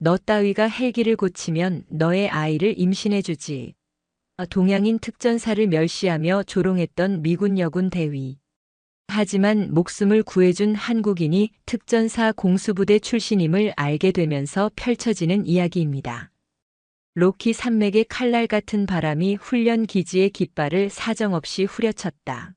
너 따위가 헬기를 고치면 너의 아이를 임신해주지. 동양인 특전사를 멸시하며 조롱했던 미군 여군 대위. 하지만 목숨을 구해준 한국인이 특전사 공수부대 출신임을 알게 되면서 펼쳐지는 이야기입니다. 로키 산맥의 칼날 같은 바람이 훈련 기지의 깃발을 사정없이 후려쳤다.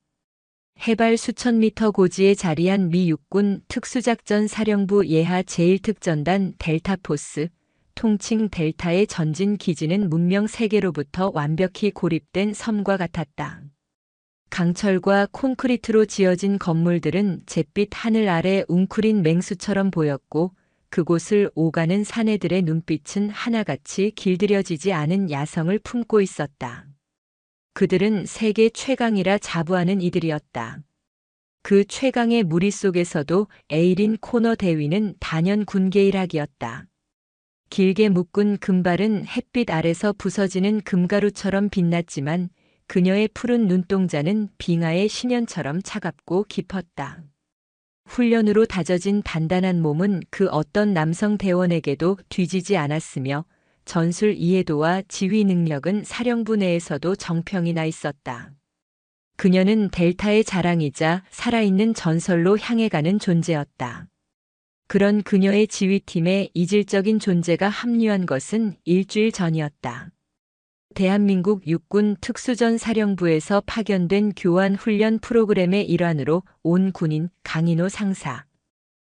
해발 수천 미터 고지에 자리한 미 육군 특수작전 사령부 예하 제1특전단 델타포스, 통칭 델타의 전진 기지는 문명 세계로부터 완벽히 고립된 섬과 같았다. 강철과 콘크리트로 지어진 건물들은 잿빛 하늘 아래 웅크린 맹수처럼 보였고 그곳을 오가는 사내들의 눈빛은 하나같이 길들여지지 않은 야성을 품고 있었다. 그들은 세계 최강이라 자부하는 이들이었다. 그 최강의 무리 속에서도 에이린 코너 대위는 단연 군계 일학이었다. 길게 묶은 금발은 햇빛 아래서 부서지는 금가루처럼 빛났지만 그녀의 푸른 눈동자는 빙하의 심연처럼 차갑고 깊었다. 훈련으로 다져진 단단한 몸은 그 어떤 남성 대원에게도 뒤지지 않았으며 전술 이해도와 지휘 능력은 사령부 내에서도 정평이 나 있었다. 그녀는 델타의 자랑이자 살아있는 전설로 향해 가는 존재였다. 그런 그녀의 지휘팀에 이질적인 존재가 합류한 것은 일주일 전이었다. 대한민국 육군 특수전사령부에서 파견된 교환 훈련 프로그램의 일환으로 온 군인 강인호 상사.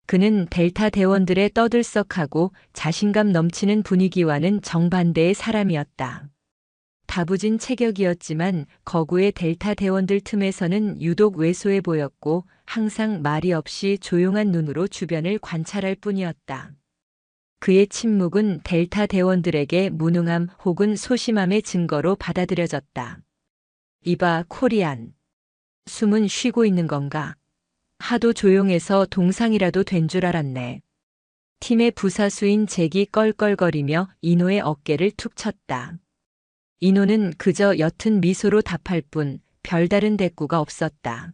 그는 델타 대원들의 떠들썩하고 자신감 넘치는 분위기와는 정반대의 사람이었다. 다부진 체격이었지만 거구의 델타 대원들 틈에서는 유독 왜소해 보였고 항상 말이 없이 조용한 눈으로 주변을 관찰할 뿐이었다. 그의 침묵은 델타 대원들에게 무능함 혹은 소심함의 증거로 받아들여졌다. 이봐, 코리안. 숨은 쉬고 있는 건가? 하도 조용해서 동상이라도 된 줄 알았네. 팀의 부사수인 잭이 껄껄거리며 이노의 어깨를 툭 쳤다. 이노는 그저 옅은 미소로 답할 뿐 별다른 대꾸가 없었다.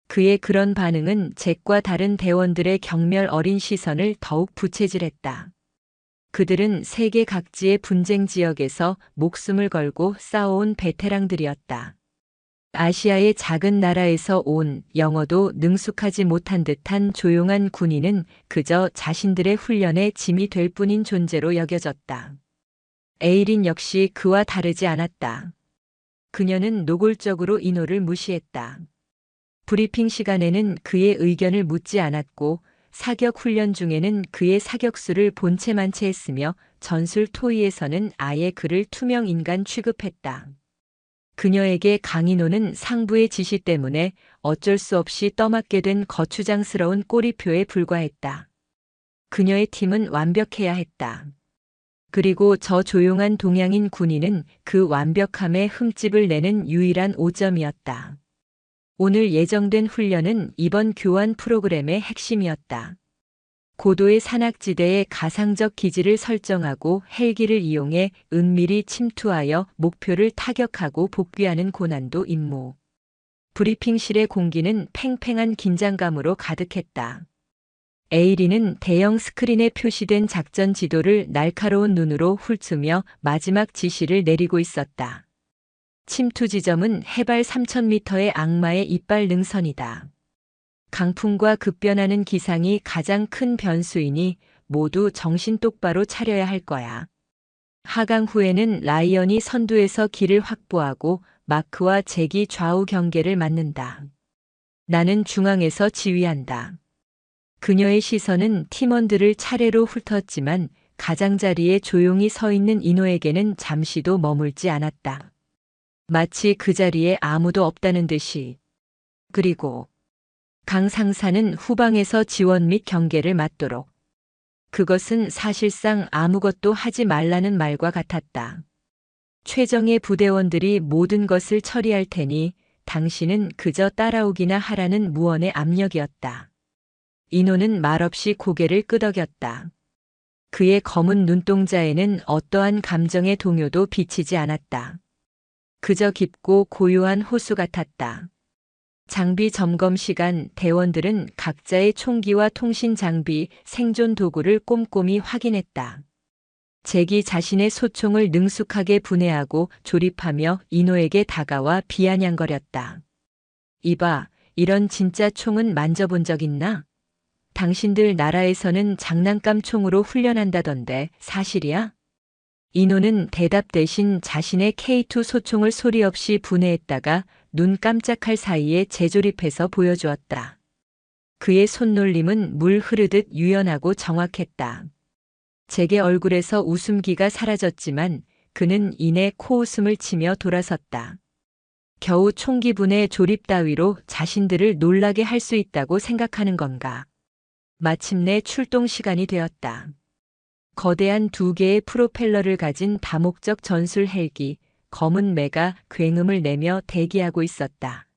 그의 그런 반응은 잭과 다른 대원들의 경멸 어린 시선을 더욱 부채질했다. 그들은 세계 각지의 분쟁 지역에서 목숨을 걸고 싸워온 베테랑들이었다. 아시아의 작은 나라에서 온 영어도 능숙하지 못한 듯한 조용한 군인은 그저 자신들의 훈련에 짐이 될 뿐인 존재로 여겨졌다. 에이린 역시 그와 다르지 않았다. 그녀는 노골적으로 이노를 무시했다. 브리핑 시간에는 그의 의견을 묻지 않았고 사격 훈련 중에는 그의 사격수를 본체만 채 했으며 전술 토의에서는 아예 그를 투명 인간 취급했다. 그녀에게 강인호는 상부의 지시 때문에 어쩔 수 없이 떠맡게 된 거추장스러운 꼬리표에 불과했다. 그녀의 팀은 완벽해야 했다. 그리고 저 조용한 동양인 군인은 그 완벽함에 흠집을 내는 유일한 오점이었다. 오늘 예정된 훈련은 이번 교환 프로그램의 핵심이었다. 고도의 산악지대에 가상적 기지를 설정하고 헬기를 이용해 은밀히 침투하여 목표를 타격하고 복귀하는 고난도 임무. 브리핑실의 공기는 팽팽한 긴장감으로 가득했다. 에이리는 대형 스크린에 표시된 작전 지도를 날카로운 눈으로 훑으며 마지막 지시를 내리고 있었다. 침투 지점은 해발 3,000m의 악마의 이빨 능선이다. 강풍과 급변하는 기상이 가장 큰 변수이니 모두 정신 똑바로 차려야 할 거야. 하강 후에는 라이언이 선두에서 길을 확보하고 마크와 잭이 좌우 경계를 맡는다. 나는 중앙에서 지휘한다. 그녀의 시선은 팀원들을 차례로 훑었지만 가장자리에 조용히 서 있는 이노에게는 잠시도 머물지 않았다. 마치 그 자리에 아무도 없다는 듯이. 그리고 강 상사는 후방에서 지원 및 경계를 맡도록. 그것은 사실상 아무것도 하지 말라는 말과 같았다. 최정예 부대원들이 모든 것을 처리할 테니 당신은 그저 따라오기나 하라는 무언의 압력이었다. 이노는 말없이 고개를 끄덕였다. 그의 검은 눈동자에는 어떠한 감정의 동요도 비치지 않았다. 그저 깊고 고요한 호수 같았다. 장비 점검 시간 대원들은 각자의 총기와 통신 장비, 생존 도구를 꼼꼼히 확인했다. 잭이 자신의 소총을 능숙하게 분해하고 조립하며 이노에게 다가와 비아냥거렸다. 이봐, 이런 진짜 총은 만져본 적 있나? 당신들 나라에서는 장난감 총으로 훈련한다던데 사실이야? 이노는 대답 대신 자신의 K2 소총을 소리 없이 분해했다가 눈 깜짝할 사이에 재조립해서 보여주었다. 그의 손놀림은 물 흐르듯 유연하고 정확했다. 잭의 얼굴에서 웃음기가 사라졌지만 그는 이내 코웃음을 치며 돌아섰다. 겨우 총기 분해 조립 따위로 자신들을 놀라게 할 수 있다고 생각하는 건가? 마침내 출동 시간이 되었다. 거대한 2개의 프로펠러를 가진 다목적 전술 헬기, 검은 매가 굉음을 내며 대기하고 있었다.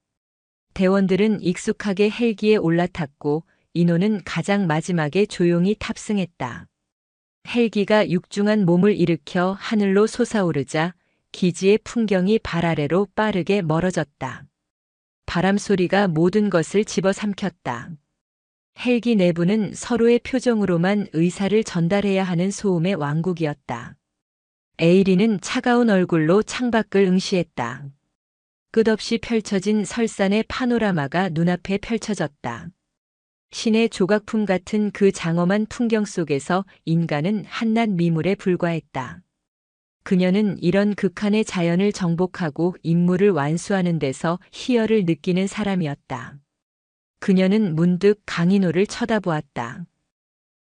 대원들은 익숙하게 헬기에 올라탔고 이노는 가장 마지막에 조용히 탑승했다. 헬기가 육중한 몸을 일으켜 하늘로 솟아오르자 기지의 풍경이 발 아래로 빠르게 멀어졌다. 바람 소리가 모든 것을 집어삼켰다. 헬기 내부는 서로의 표정으로만 의사를 전달해야 하는 소음의 왕국이었다. 에이리는 차가운 얼굴로 창밖을 응시했다. 끝없이 펼쳐진 설산의 파노라마가 눈앞에 펼쳐졌다. 신의 조각품 같은 그 장엄한 풍경 속에서 인간은 한낱 미물에 불과했다. 그녀는 이런 극한의 자연을 정복하고 임무를 완수하는 데서 희열을 느끼는 사람이었다. 그녀는 문득 강인호를 쳐다보았다.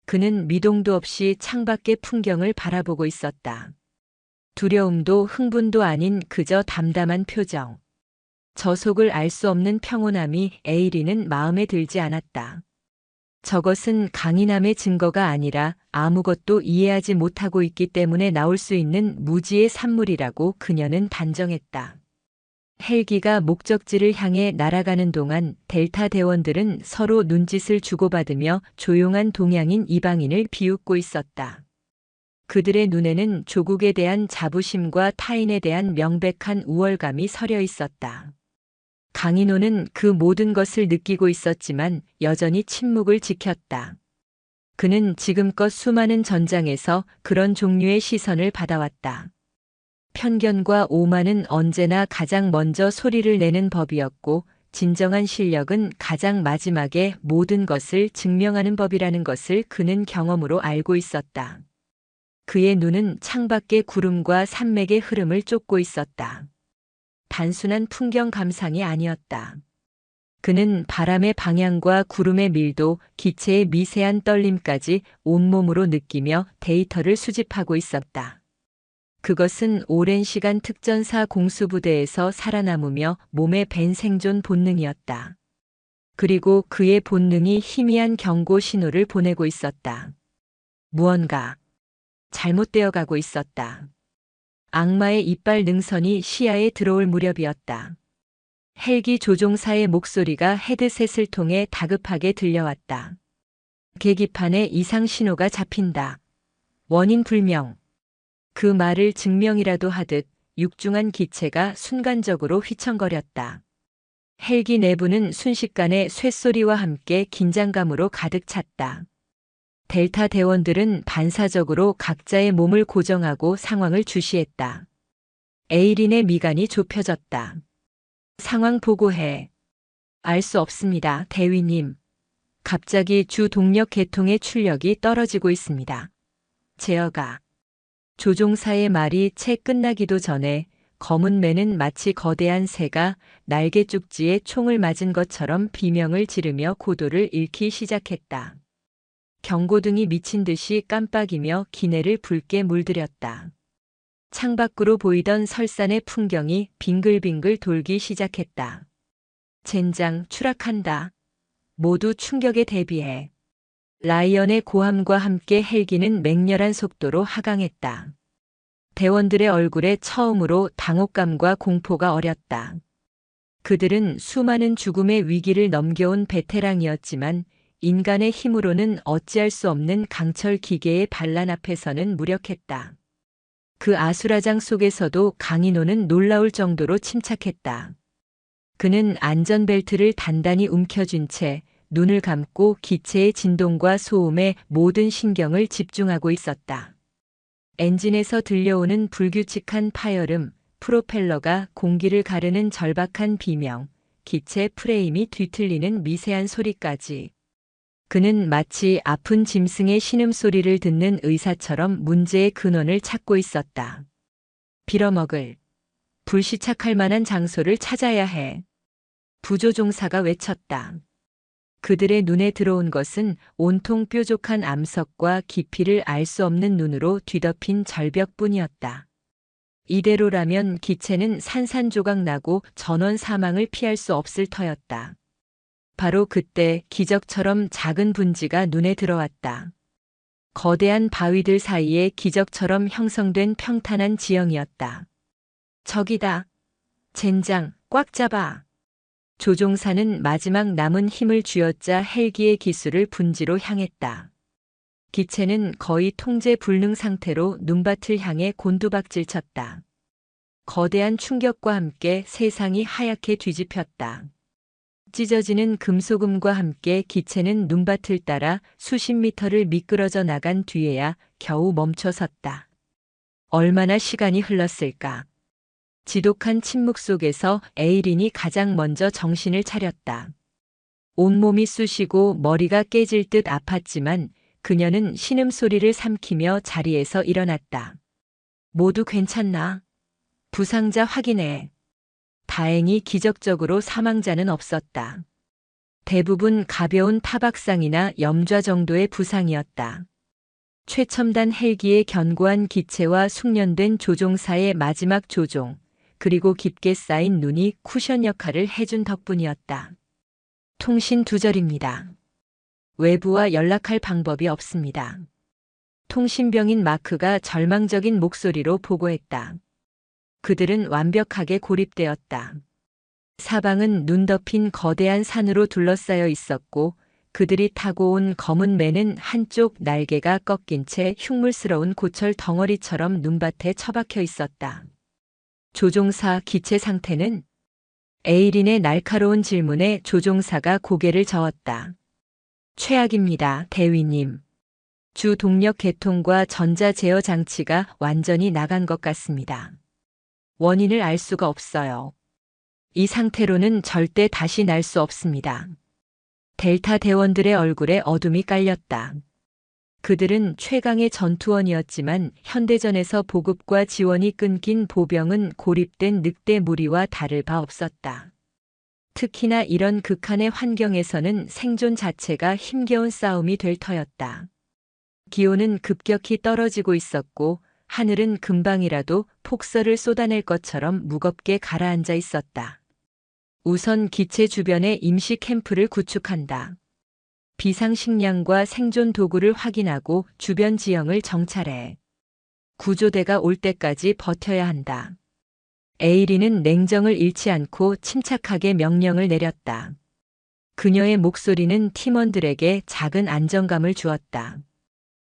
그는 미동도 없이 창밖의 풍경을 바라보고 있었다. 두려움도 흥분도 아닌 그저 담담한 표정. 저 속을 알 수 없는 평온함이 에이리는 마음에 들지 않았다. 저것은 강인함의 증거가 아니라 아무것도 이해하지 못하고 있기 때문에 나올 수 있는 무지의 산물이라고 그녀는 단정했다. 헬기가 목적지를 향해 날아가는 동안 델타 대원들은 서로 눈짓을 주고받으며 조용한 동양인 이방인을 비웃고 있었다. 그들의 눈에는 조국에 대한 자부심과 타인에 대한 명백한 우월감이 서려 있었다. 강인호는 그 모든 것을 느끼고 있었지만 여전히 침묵을 지켰다. 그는 지금껏 수많은 전장에서 그런 종류의 시선을 받아왔다. 편견과 오만은 언제나 가장 먼저 소리를 내는 법이었고 진정한 실력은 가장 마지막에 모든 것을 증명하는 법이라는 것을 그는 경험으로 알고 있었다. 그의 눈은 창밖의 구름과 산맥의 흐름을 쫓고 있었다. 단순한 풍경 감상이 아니었다. 그는 바람의 방향과 구름의 밀도, 기체의 미세한 떨림까지 온몸으로 느끼며 데이터를 수집하고 있었다. 그것은 오랜 시간 특전사 공수부대에서 살아남으며 몸에 밴 생존 본능이었다. 그리고 그의 본능이 희미한 경고 신호를 보내고 있었다. 무언가 잘못되어 가고 있었다. 악마의 이빨 능선이 시야에 들어올 무렵이었다. 헬기 조종사의 목소리가 헤드셋을 통해 다급하게 들려왔다. 계기판에 이상 신호가 잡힌다. 원인 불명. 그 말을 증명이라도 하듯 육중한 기체가 순간적으로 휘청거렸다. 헬기 내부는 순식간에 쇳소리와 함께 긴장감으로 가득 찼다. 델타 대원들은 반사적으로 각자의 몸을 고정하고 상황을 주시했다. 에이린의 미간이 좁혀졌다. 상황 보고해. 알 수 없습니다, 대위님. 갑자기 주 동력 계통의 출력이 떨어지고 있습니다. 제어가. 조종사의 말이 채 끝나기도 전에 검은 매는 마치 거대한 새가 날개 쪽지에 총을 맞은 것처럼 비명을 지르며 고도를 잃기 시작했다. 경고등이 미친 듯이 깜빡이며 기내를 붉게 물들였다. 창밖으로 보이던 설산의 풍경이 빙글빙글 돌기 시작했다. 젠장, 추락한다. 모두 충격에 대비해. 라이언의 고함과 함께 헬기는 맹렬한 속도로 하강했다. 대원들의 얼굴에 처음으로 당혹감과 공포가 어렸다. 그들은 수많은 죽음의 위기를 넘겨온 베테랑이었지만 인간의 힘으로는 어찌할 수 없는 강철 기계의 반란 앞에서는 무력했다. 그 아수라장 속에서도 강인호는 놀라울 정도로 침착했다. 그는 안전벨트를 단단히 움켜쥔 채 눈을 감고 기체의 진동과 소음에 모든 신경을 집중하고 있었다. 엔진에서 들려오는 불규칙한 파열음, 프로펠러가 공기를 가르는 절박한 비명, 기체 프레임이 뒤틀리는 미세한 소리까지. 그는 마치 아픈 짐승의 신음소리를 듣는 의사처럼 문제의 근원을 찾고 있었다. 빌어먹을. 불시착할 만한 장소를 찾아야 해. 부조종사가 외쳤다. 그들의 눈에 들어온 것은 온통 뾰족한 암석과 깊이를 알 수 없는 눈으로 뒤덮인 절벽뿐이었다. 이대로라면 기체는 산산조각 나고 전원 사망을 피할 수 없을 터였다. 바로 그때 기적처럼 작은 분지가 눈에 들어왔다. 거대한 바위들 사이에 기적처럼 형성된 평탄한 지형이었다. 저기다. 젠장, 꽉 잡아. 조종사는 마지막 남은 힘을 쥐어짜 헬기의 기수를 분지로 향했다. 기체는 거의 통제 불능 상태로 눈밭을 향해 곤두박질 쳤다. 거대한 충격과 함께 세상이 하얗게 뒤집혔다. 찢어지는 금속음과 함께 기체는 눈밭을 따라 수십 미터를 미끄러져 나간 뒤에야 겨우 멈춰 섰다. 얼마나 시간이 흘렀을까? 지독한 침묵 속에서 에이린이 가장 먼저 정신을 차렸다. 온몸이 쑤시고 머리가 깨질 듯 아팠지만 그녀는 신음소리를 삼키며 자리에서 일어났다. 모두 괜찮나? 부상자 확인해. 다행히 기적적으로 사망자는 없었다. 대부분 가벼운 타박상이나 염좌 정도의 부상이었다. 최첨단 헬기의 견고한 기체와 숙련된 조종사의 마지막 조종, 그리고 깊게 쌓인 눈이 쿠션 역할을 해준 덕분이었다. 통신 두절입니다. 외부와 연락할 방법이 없습니다. 통신병인 마크가 절망적인 목소리로 보고했다. 그들은 완벽하게 고립되었다. 사방은 눈 덮인 거대한 산으로 둘러싸여 있었고 그들이 타고 온 검은 매는 한쪽 날개가 꺾인 채 흉물스러운 고철 덩어리처럼 눈밭에 처박혀 있었다. 조종사 기체 상태는? 에이린의 날카로운 질문에 조종사가 고개를 저었다. 최악입니다, 대위님. 주 동력 개통과 전자 제어 장치가 완전히 나간 것 같습니다. 원인을 알 수가 없어요. 이 상태로는 절대 다시 날 수 없습니다. 델타 대원들의 얼굴에 어둠이 깔렸다. 그들은 최강의 전투원이었지만 현대전에서 보급과 지원이 끊긴 보병은 고립된 늑대 무리와 다를 바 없었다. 특히나 이런 극한의 환경에서는 생존 자체가 힘겨운 싸움이 될 터였다. 기온은 급격히 떨어지고 있었고 하늘은 금방이라도 폭설을 쏟아낼 것처럼 무겁게 가라앉아 있었다. 우선 기체 주변에 임시 캠프를 구축한다. 비상식량과 생존 도구를 확인하고 주변 지형을 정찰해. 구조대가 올 때까지 버텨야 한다. 에이린은 냉정을 잃지 않고 침착하게 명령을 내렸다. 그녀의 목소리는 팀원들에게 작은 안정감을 주었다.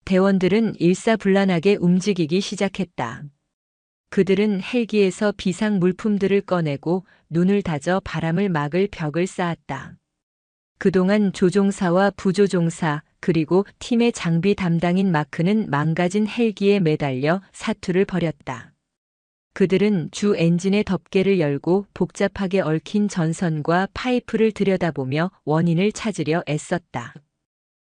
대원들은 일사불란하게 움직이기 시작했다. 그들은 헬기에서 비상 물품들을 꺼내고 눈을 다져 바람을 막을 벽을 쌓았다. 그동안 조종사와 부조종사 그리고 팀의 장비 담당인 마크는 망가진 헬기에 매달려 사투를 벌였다. 그들은 주 엔진의 덮개를 열고 복잡하게 얽힌 전선과 파이프를 들여다보며 원인을 찾으려 애썼다.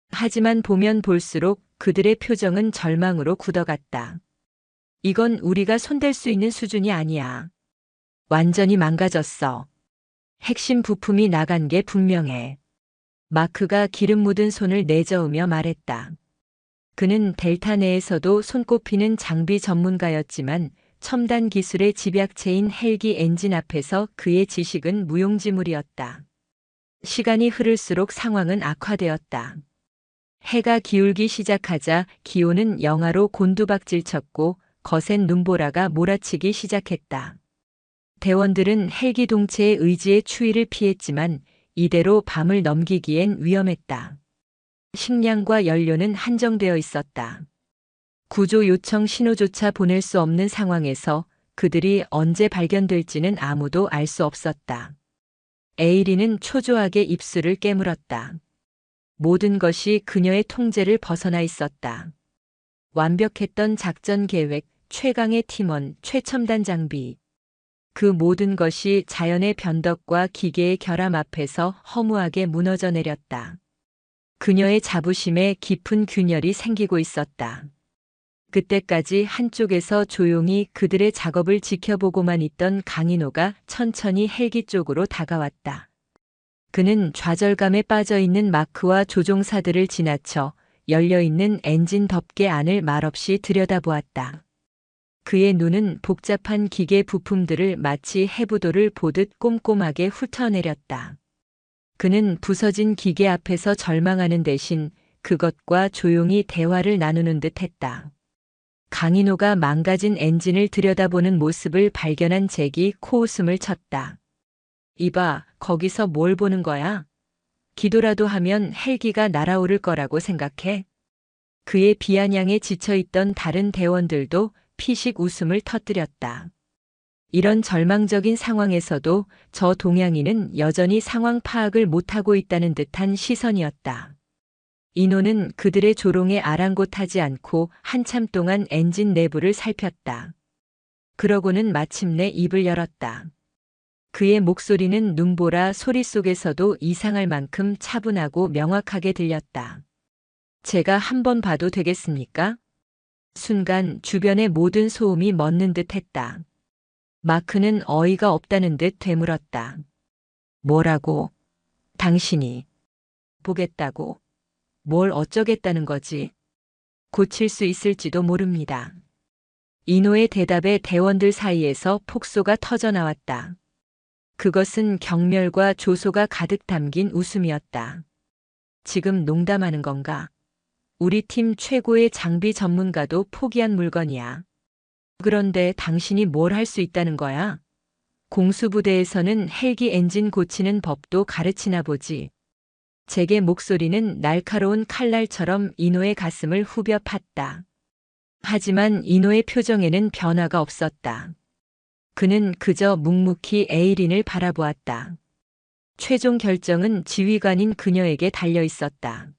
하지만 보면 볼수록 그들의 표정은 절망으로 굳어갔다. 이건 우리가 손댈 수 있는 수준이 아니야. 완전히 망가졌어. 핵심 부품이 나간 게 분명해. 마크가 기름 묻은 손을 내저으며 말했다. 그는 델타 내에서도 손꼽히는 장비 전문가였지만 첨단 기술의 집약체인 헬기 엔진 앞에서 그의 지식은 무용지물이었다. 시간이 흐를수록 상황은 악화되었다. 해가 기울기 시작하자 기온은 영하로 곤두박질 쳤고 거센 눈보라가 몰아치기 시작했다. 대원들은 헬기 동체의 의지의 추위를 피했지만 이대로 밤을 넘기기엔 위험했다. 식량과 연료는 한정되어 있었다. 구조 요청 신호조차 보낼 수 없는 상황에서 그들이 언제 발견될지는 아무도 알 수 없었다. 에이린은 초조하게 입술을 깨물었다. 모든 것이 그녀의 통제를 벗어나 있었다. 완벽했던 작전 계획, 최강의 팀원, 최첨단 장비. 그 모든 것이 자연의 변덕과 기계의 결함 앞에서 허무하게 무너져 내렸다. 그녀의 자부심에 깊은 균열이 생기고 있었다. 그때까지 한쪽에서 조용히 그들의 작업을 지켜보고만 있던 강인호가 천천히 헬기 쪽으로 다가왔다. 그는 좌절감에 빠져 있는 마크와 조종사들을 지나쳐 열려있는 엔진 덮개 안을 말없이 들여다보았다. 그의 눈은 복잡한 기계 부품들을 마치 해부도를 보듯 꼼꼼하게 훑어내렸다. 그는 부서진 기계 앞에서 절망하는 대신 그것과 조용히 대화를 나누는 듯 했다. 강인호가 망가진 엔진을 들여다보는 모습을 발견한 잭이 코웃음을 쳤다. 이봐, 거기서 뭘 보는 거야? 기도라도 하면 헬기가 날아오를 거라고 생각해? 그의 비아냥에 지쳐있던 다른 대원들도 피식 웃음을 터뜨렸다. 이런 절망적인 상황에서도 저 동양인은 여전히 상황 파악을 못하고 있다는 듯한 시선이었다. 인호는 그들의 조롱에 아랑곳하지 않고 한참 동안 엔진 내부를 살폈다. 그러고는 마침내 입을 열었다. 그의 목소리는 눈보라 소리 속에서도 이상할 만큼 차분하고 명확하게 들렸다. 제가 한번 봐도 되겠습니까? 순간 주변의 모든 소음이 멎는 듯 했다. 마크는 어이가 없다는 듯 되물었다. 뭐라고? 당신이 보겠다고? 뭘 어쩌겠다는 거지? 고칠 수 있을지도 모릅니다. 인호의 대답에 대원들 사이에서 폭소가 터져 나왔다. 그것은 경멸과 조소가 가득 담긴 웃음이었다. 지금 농담하는 건가? 우리 팀 최고의 장비 전문가도 포기한 물건이야. 그런데 당신이 뭘 할 수 있다는 거야? 공수부대에서는 헬기 엔진 고치는 법도 가르치나 보지. 잭의 목소리는 날카로운 칼날처럼 인호의 가슴을 후벼 팠다. 하지만 인호의 표정에는 변화가 없었다. 그는 그저 묵묵히 에이린을 바라보았다. 최종 결정은 지휘관인 그녀에게 달려 있었다.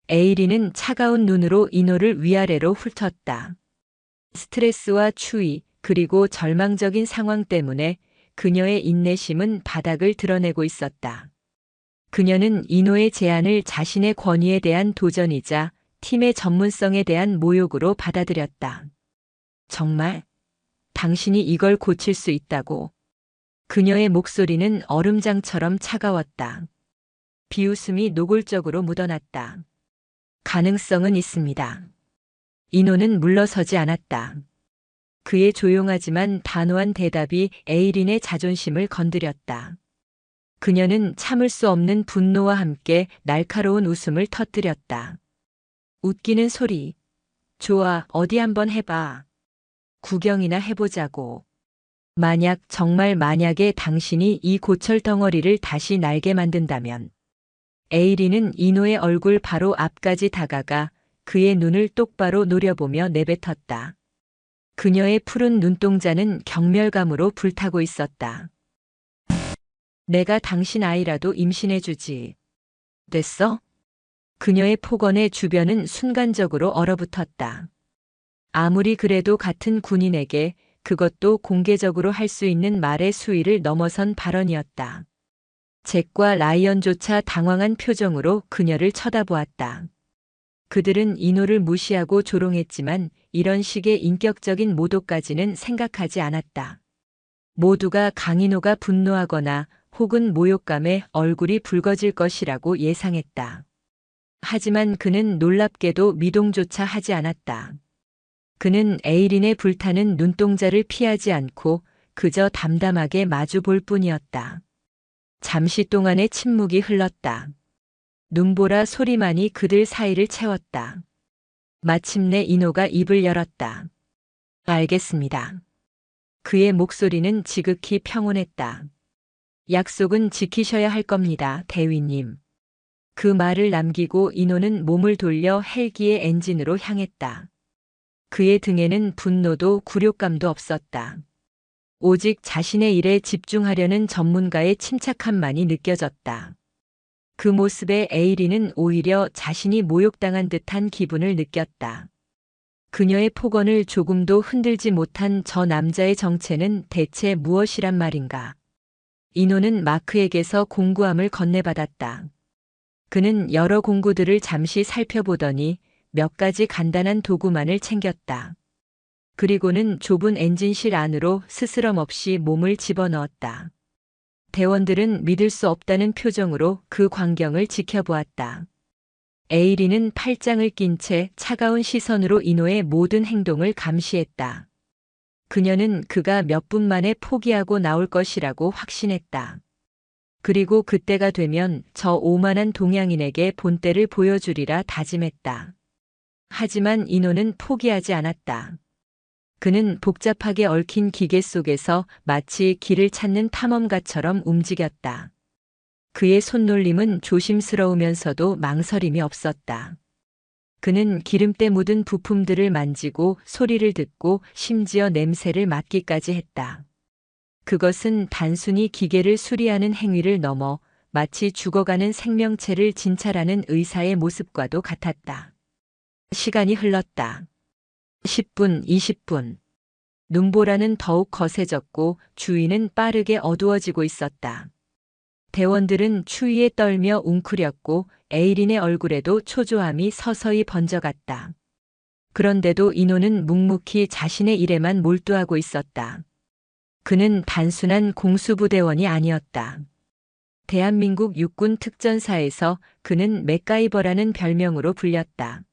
에이린은 차가운 눈으로 인호를 위아래로 훑었다. 스트레스와 추위, 그리고 절망적인 상황 때문에 그녀의 인내심은 바닥을 드러내고 있었다. 그녀는 인호의 제안을 자신의 권위에 대한 도전이자 팀의 전문성에 대한 모욕으로 받아들였다. 정말? 당신이 이걸 고칠 수 있다고? 그녀의 목소리는 얼음장처럼 차가웠다. 비웃음이 노골적으로 묻어났다. 가능성은 있습니다. 인호는 물러서지 않았다. 그의 조용하지만 단호한 대답이 에이린의 자존심을 건드렸다. 그녀는 참을 수 없는 분노와 함께 날카로운 웃음을 터뜨렸다. 웃기는 소리. 좋아, 어디 한번 해봐. 구경이나 해보자고. 정말 만약에 당신이 이 고철 덩어리를 다시 날게 만든다면. 에이린은 인호의 얼굴 바로 앞까지 다가가 그의 눈을 똑바로 노려보며 내뱉었다. 그녀의 푸른 눈동자는 경멸감으로 불타고 있었다. 내가 당신 아이라도 임신해주지. 됐어? 그녀의 폭언의 주변은 순간적으로 얼어붙었다. 아무리 그래도 같은 군인에게 그것도 공개적으로 할 수 있는 말의 수위를 넘어선 발언이었다. 잭과 라이언조차 당황한 표정으로 그녀를 쳐다보았다. 그들은 인호를 무시하고 조롱했지만 이런 식의 인격적인 모독까지는 생각하지 않았다. 모두가 강인호가 분노하거나 혹은 모욕감에 얼굴이 붉어질 것이라고 예상했다. 하지만 그는 놀랍게도 미동조차 하지 않았다. 그는 에이린의 불타는 눈동자를 피하지 않고 그저 담담하게 마주 볼 뿐이었다. 잠시 동안의 침묵이 흘렀다. 눈보라 소리만이 그들 사이를 채웠다. 마침내 인호가 입을 열었다. 알겠습니다. 그의 목소리는 지극히 평온했다. 약속은 지키셔야 할 겁니다, 대위님. 그 말을 남기고 인호는 몸을 돌려 헬기의 엔진으로 향했다. 그의 등에는 분노도 굴욕감도 없었다. 오직 자신의 일에 집중하려는 전문가의 침착함만이 느껴졌다. 그 모습에 에이린은 오히려 자신이 모욕당한 듯한 기분을 느꼈다. 그녀의 폭언을 조금도 흔들지 못한 저 남자의 정체는 대체 무엇이란 말인가? 이노는 마크에게서 공구함을 건네받았다. 그는 여러 공구들을 잠시 살펴보더니 몇 가지 간단한 도구만을 챙겼다. 그리고는 좁은 엔진실 안으로 스스럼 없이 몸을 집어넣었다. 대원들은 믿을 수 없다는 표정으로 그 광경을 지켜보았다. 에이리는 팔짱을 낀 채 차가운 시선으로 이노의 모든 행동을 감시했다. 그녀는 그가 몇 분 만에 포기하고 나올 것이라고 확신했다. 그리고 그때가 되면 저 오만한 동양인에게 본때를 보여주리라 다짐했다. 하지만 이노는 포기하지 않았다. 그는 복잡하게 얽힌 기계 속에서 마치 길을 찾는 탐험가처럼 움직였다. 그의 손놀림은 조심스러우면서도 망설임이 없었다. 그는 기름때 묻은 부품들을 만지고 소리를 듣고 심지어 냄새를 맡기까지 했다. 그것은 단순히 기계를 수리하는 행위를 넘어 마치 죽어가는 생명체를 진찰하는 의사의 모습과도 같았다. 시간이 흘렀다. 10분, 20분. 눈보라는 더욱 거세졌고 주위는 빠르게 어두워지고 있었다. 대원들은 추위에 떨며 웅크렸고 에이린의 얼굴에도 초조함이 서서히 번져갔다. 그런데도 이노는 묵묵히 자신의 일에만 몰두하고 있었다. 그는 단순한 공수부대원이 아니었다. 대한민국 육군 특전사에서 그는 맥가이버라는 별명으로 불렸다.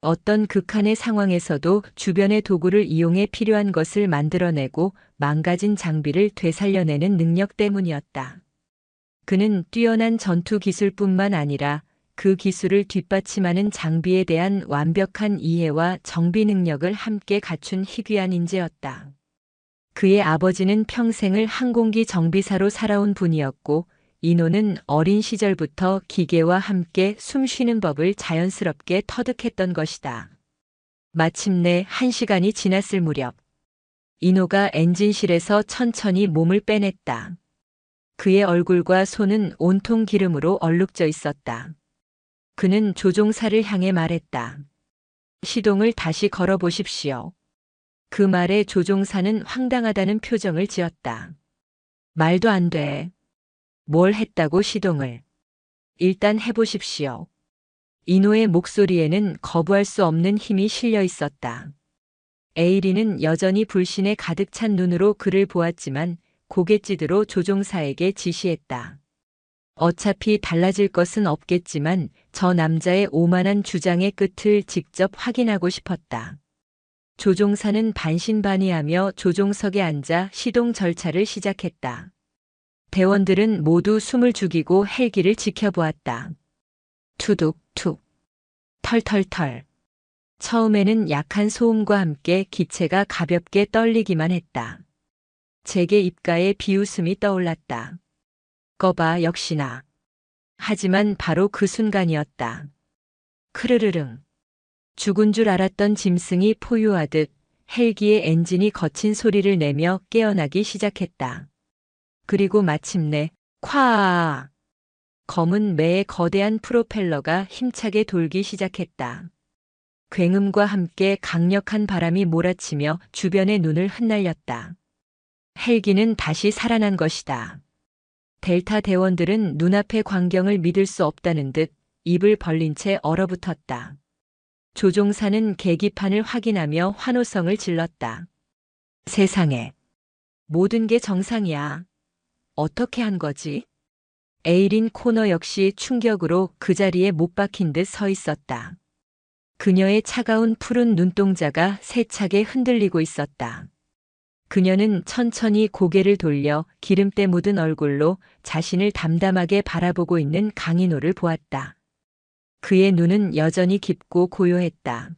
어떤 극한의 상황에서도 주변의 도구를 이용해 필요한 것을 만들어내고 망가진 장비를 되살려내는 능력 때문이었다. 그는 뛰어난 전투 기술뿐만 아니라 그 기술을 뒷받침하는 장비에 대한 완벽한 이해와 정비 능력을 함께 갖춘 희귀한 인재였다. 그의 아버지는 평생을 항공기 정비사로 살아온 분이었고 이노는 어린 시절부터 기계와 함께 숨쉬는 법을 자연스럽게 터득했던 것이다. 마침내 1시간이 지났을 무렵 이노가 엔진실에서 천천히 몸을 빼냈다. 그의 얼굴과 손은 온통 기름으로 얼룩져 있었다. 그는 조종사를 향해 말했다. 시동을 다시 걸어보십시오. 그 말에 조종사는 황당하다는 표정을 지었다. 말도 안 돼. 뭘 했다고 시동을. 일단 해보십시오. 이노의 목소리에는 거부할 수 없는 힘이 실려 있었다. 에이리는 여전히 불신에 가득 찬 눈으로 그를 보았지만 고갯짓으로 조종사에게 지시했다. 어차피 달라질 것은 없겠지만 저 남자의 오만한 주장의 끝을 직접 확인하고 싶었다. 조종사는 반신반의하며 조종석에 앉아 시동 절차를 시작했다. 대원들은 모두 숨을 죽이고 헬기를 지켜보았다. 투둑툭, 털털털. 처음에는 약한 소음과 함께 기체가 가볍게 떨리기만 했다. 제게 입가에 비웃음이 떠올랐다. 거봐 역시나. 하지만 바로 그 순간이었다. 크르르릉. 죽은 줄 알았던 짐승이 포효하듯 헬기의 엔진이 거친 소리를 내며 깨어나기 시작했다. 그리고 마침내 콱! 검은 매의 거대한 프로펠러가 힘차게 돌기 시작했다. 굉음과 함께 강력한 바람이 몰아치며 주변의 눈을 흩날렸다. 헬기는 다시 살아난 것이다. 델타 대원들은 눈앞의 광경을 믿을 수 없다는 듯 입을 벌린 채 얼어붙었다. 조종사는 계기판을 확인하며 환호성을 질렀다. 세상에. 모든 게 정상이야. 어떻게 한 거지? 에이린 코너 역시 충격으로 그 자리에 못 박힌 듯 서 있었다. 그녀의 차가운 푸른 눈동자가 세차게 흔들리고 있었다. 그녀는 천천히 고개를 돌려 기름때 묻은 얼굴로 자신을 담담하게 바라보고 있는 강인호를 보았다. 그의 눈은 여전히 깊고 고요했다.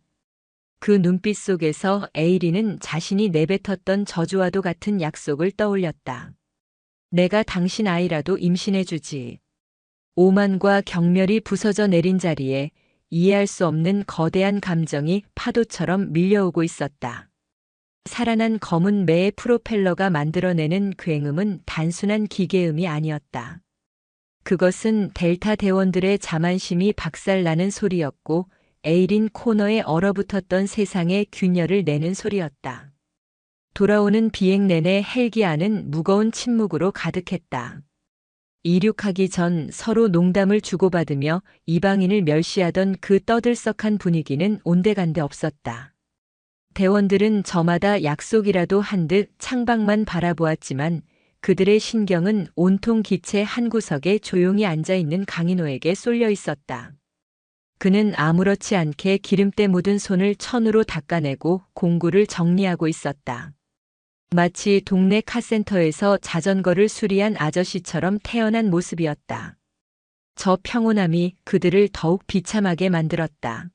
그 눈빛 속에서 에이리는 자신이 내뱉었던 저주와도 같은 약속을 떠올렸다. 내가 당신 아이라도 임신해주지. 오만과 경멸이 부서져 내린 자리에 이해할 수 없는 거대한 감정이 파도처럼 밀려오고 있었다. 살아난 검은 매의 프로펠러가 만들어내는 굉음은 단순한 기계음이 아니었다. 그것은 델타 대원들의 자만심이 박살나는 소리였고 에이린 코너에 얼어붙었던 세상의 균열을 내는 소리였다. 돌아오는 비행 내내 헬기 안은 무거운 침묵으로 가득했다. 이륙하기 전 서로 농담을 주고받으며 이방인을 멸시하던 그 떠들썩한 분위기는 온데간데 없었다. 대원들은 저마다 약속이라도 한 듯 창밖만 바라보았지만 그들의 신경은 온통 기체 한 구석에 조용히 앉아있는 강인호에게 쏠려 있었다. 그는 아무렇지 않게 기름때 묻은 손을 천으로 닦아내고 공구를 정리하고 있었다. 마치 동네 카센터에서 자전거를 수리한 아저씨처럼 태어난 모습이었다. 저 평온함이 그들을 더욱 비참하게 만들었다.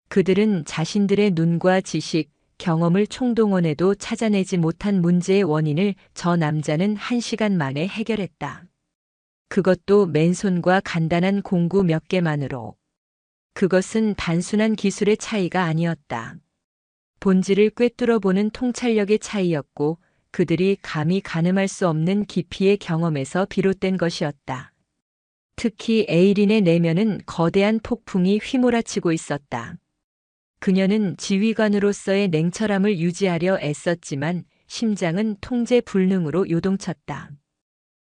그들은 자신들의 눈과 지식, 경험을 총동원해도 찾아내지 못한 문제의 원인을 저 남자는 1시간 만에 해결했다. 그것도 맨손과 간단한 공구 몇 개만으로. 그것은 단순한 기술의 차이가 아니었다. 본질을 꿰뚫어보는 통찰력의 차이였고 그들이 감히 가늠할 수 없는 깊이의 경험에서 비롯된 것이었다. 특히 에이린의 내면은 거대한 폭풍이 휘몰아치고 있었다. 그녀는 지휘관으로서의 냉철함을 유지하려 애썼지만 심장은 통제 불능으로 요동쳤다.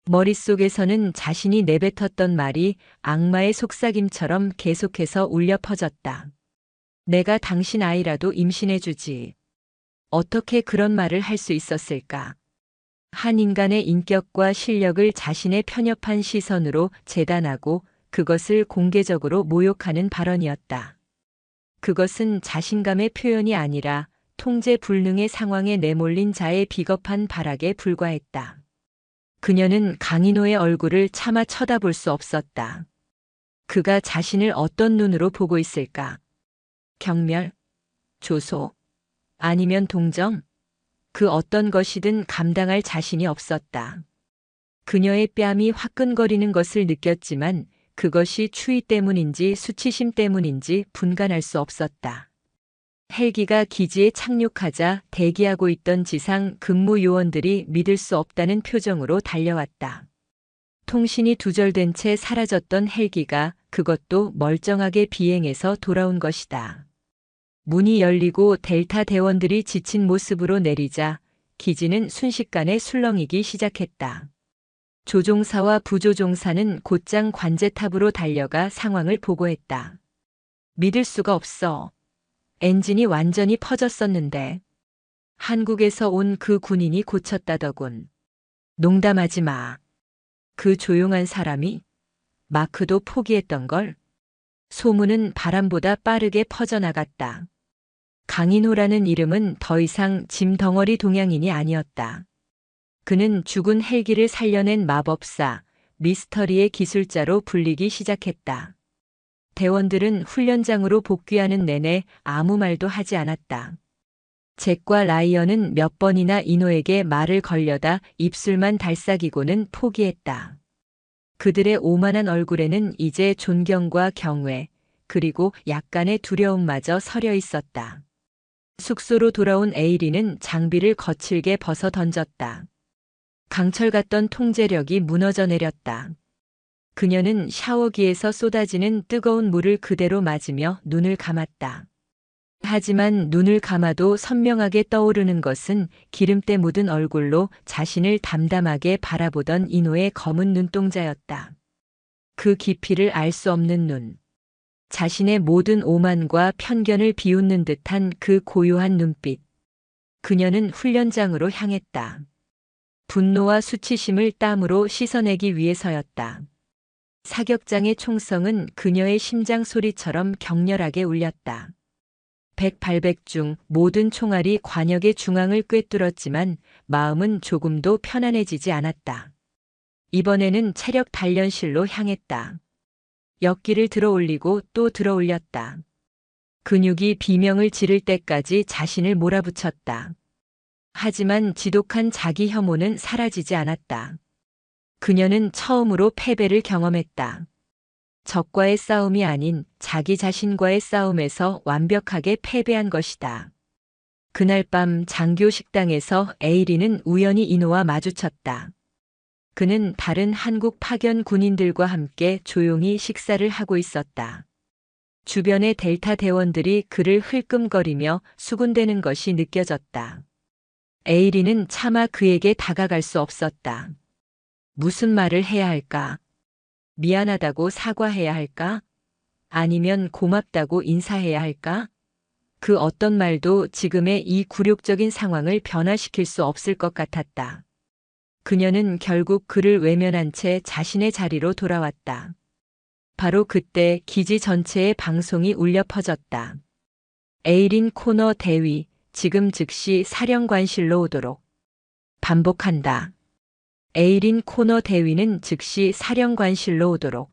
머릿속에서는 자신이 내뱉었던 말이 악마의 속삭임처럼 계속해서 울려 퍼졌다. 내가 당신 아이라도 임신해주지. 어떻게 그런 말을 할 수 있었을까? 한 인간의 인격과 실력을 자신의 편협한 시선으로 재단하고 그것을 공개적으로 모욕하는 발언이었다. 그것은 자신감의 표현이 아니라 통제 불능의 상황에 내몰린 자의 비겁한 발악에 불과했다. 그녀는 강인호의 얼굴을 차마 쳐다볼 수 없었다. 그가 자신을 어떤 눈으로 보고 있을까? 경멸? 조소? 아니면 동정? 그 어떤 것이든 감당할 자신이 없었다. 그녀의 뺨이 화끈거리는 것을 느꼈지만 그것이 추위 때문인지 수치심 때문인지 분간할 수 없었다. 헬기가 기지에 착륙하자 대기하고 있던 지상 근무 요원들이 믿을 수 없다는 표정으로 달려왔다. 통신이 두절된 채 사라졌던 헬기가 그것도 멀쩡하게 비행해서 돌아온 것이다. 문이 열리고 델타 대원들이 지친 모습으로 내리자 기지는 순식간에 술렁이기 시작했다. 조종사와 부조종사는 곧장 관제탑으로 달려가 상황을 보고했다. 믿을 수가 없어. 엔진이 완전히 퍼졌었는데. 한국에서 온 그 군인이 고쳤다더군. 농담하지 마. 그 조용한 사람이? 마크도 포기했던걸. 소문은 바람보다 빠르게 퍼져나갔다. 강인호라는 이름은 더 이상 짐 덩어리 동양인이 아니었다. 그는 죽은 헬기를 살려낸 마법사, 미스터리의 기술자로 불리기 시작했다. 대원들은 훈련장으로 복귀하는 내내 아무 말도 하지 않았다. 잭과 라이언은 몇 번이나 인호에게 말을 걸려다 입술만 달싹이고는 포기했다. 그들의 오만한 얼굴에는 이제 존경과 경외, 그리고 약간의 두려움마저 서려 있었다. 숙소로 돌아온 에이린은 장비를 거칠게 벗어 던졌다. 강철 같던 통제력이 무너져 내렸다. 그녀는 샤워기에서 쏟아지는 뜨거운 물을 그대로 맞으며 눈을 감았다. 하지만 눈을 감아도 선명하게 떠오르는 것은 기름때 묻은 얼굴로 자신을 담담하게 바라보던 인호의 검은 눈동자였다. 그 깊이를 알 수 없는 눈. 자신의 모든 오만과 편견을 비웃는 듯한 그 고요한 눈빛. 그녀는 훈련장으로 향했다. 분노와 수치심을 땀으로 씻어내기 위해서였다. 사격장의 총성은 그녀의 심장 소리처럼 격렬하게 울렸다. 백발백 중 모든 총알이 관역의 중앙을 꿰뚫었지만 마음은 조금도 편안해지지 않았다. 이번에는 체력 단련실로 향했다. 역기를 들어 올리고 또 들어 올렸다. 근육이 비명을 지를 때까지 자신을 몰아붙였다. 하지만 지독한 자기 혐오는 사라지지 않았다. 그녀는 처음으로 패배를 경험했다. 적과의 싸움이 아닌 자기 자신과의 싸움에서 완벽하게 패배한 것이다. 그날 밤 장교 식당에서 에이린은 우연히 인호와 마주쳤다. 그는 다른 한국 파견 군인들과 함께 조용히 식사를 하고 있었다. 주변의 델타 대원들이 그를 흘끔거리며 수군대는 것이 느껴졌다. 에이리는 차마 그에게 다가갈 수 없었다. 무슨 말을 해야 할까? 미안하다고 사과해야 할까? 아니면 고맙다고 인사해야 할까? 그 어떤 말도 지금의 이 굴욕적인 상황을 변화시킬 수 없을 것 같았다. 그녀는 결국 그를 외면한 채 자신의 자리로 돌아왔다. 바로 그때 기지 전체의 방송이 울려 퍼졌다. 에이린 코너 대위, 지금 즉시 사령관실로 오도록. 반복한다. 에이린 코너 대위는 즉시 사령관실로 오도록.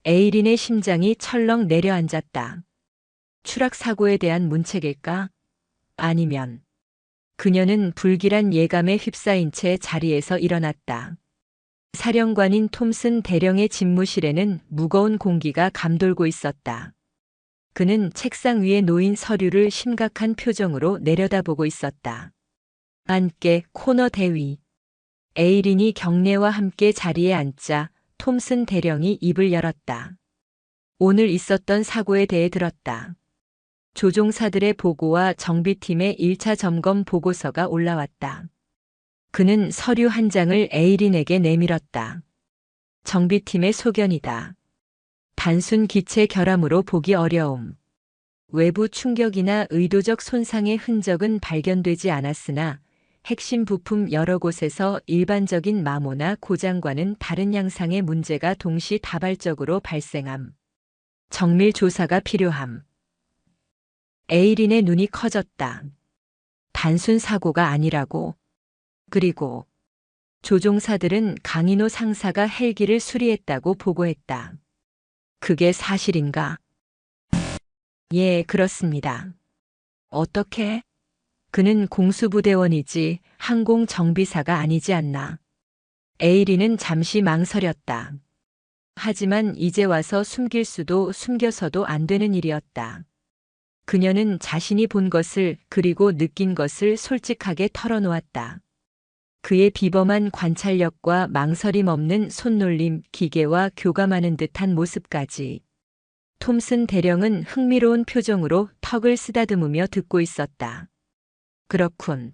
에이린의 심장이 철렁 내려앉았다. 추락 사고에 대한 문책일까? 아니면 그녀는 불길한 예감에 휩싸인 채 자리에서 일어났다. 사령관인 톰슨 대령의 집무실에는 무거운 공기가 감돌고 있었다. 그는 책상 위에 놓인 서류를 심각한 표정으로 내려다보고 있었다. 앉게 코너 대위. 에이린이 경례와 함께 자리에 앉자 톰슨 대령이 입을 열었다. 오늘 있었던 사고에 대해 들었다. 조종사들의 보고와 정비팀의 1차 점검 보고서가 올라왔다. 그는 서류 한 장을 에이린에게 내밀었다. 정비팀의 소견이다. 단순 기체 결함으로 보기 어려움. 외부 충격이나 의도적 손상의 흔적은 발견되지 않았으나 핵심 부품 여러 곳에서 일반적인 마모나 고장과는 다른 양상의 문제가 동시다발적으로 발생함. 정밀 조사가 필요함. 에이린의 눈이 커졌다. 단순 사고가 아니라고. 그리고 조종사들은 강인호 상사가 헬기를 수리했다고 보고했다. 그게 사실인가? 예, 그렇습니다. 어떻게? 그는 공수부대원이지 항공정비사가 아니지 않나. 에이린은 잠시 망설였다. 하지만 이제 와서 숨길 수도 숨겨서도 안 되는 일이었다. 그녀는 자신이 본 것을 그리고 느낀 것을 솔직하게 털어놓았다. 그의 비범한 관찰력과 망설임 없는 손놀림, 기계와 교감하는 듯한 모습까지. 톰슨 대령은 흥미로운 표정으로 턱을 쓰다듬으며 듣고 있었다. 그렇군.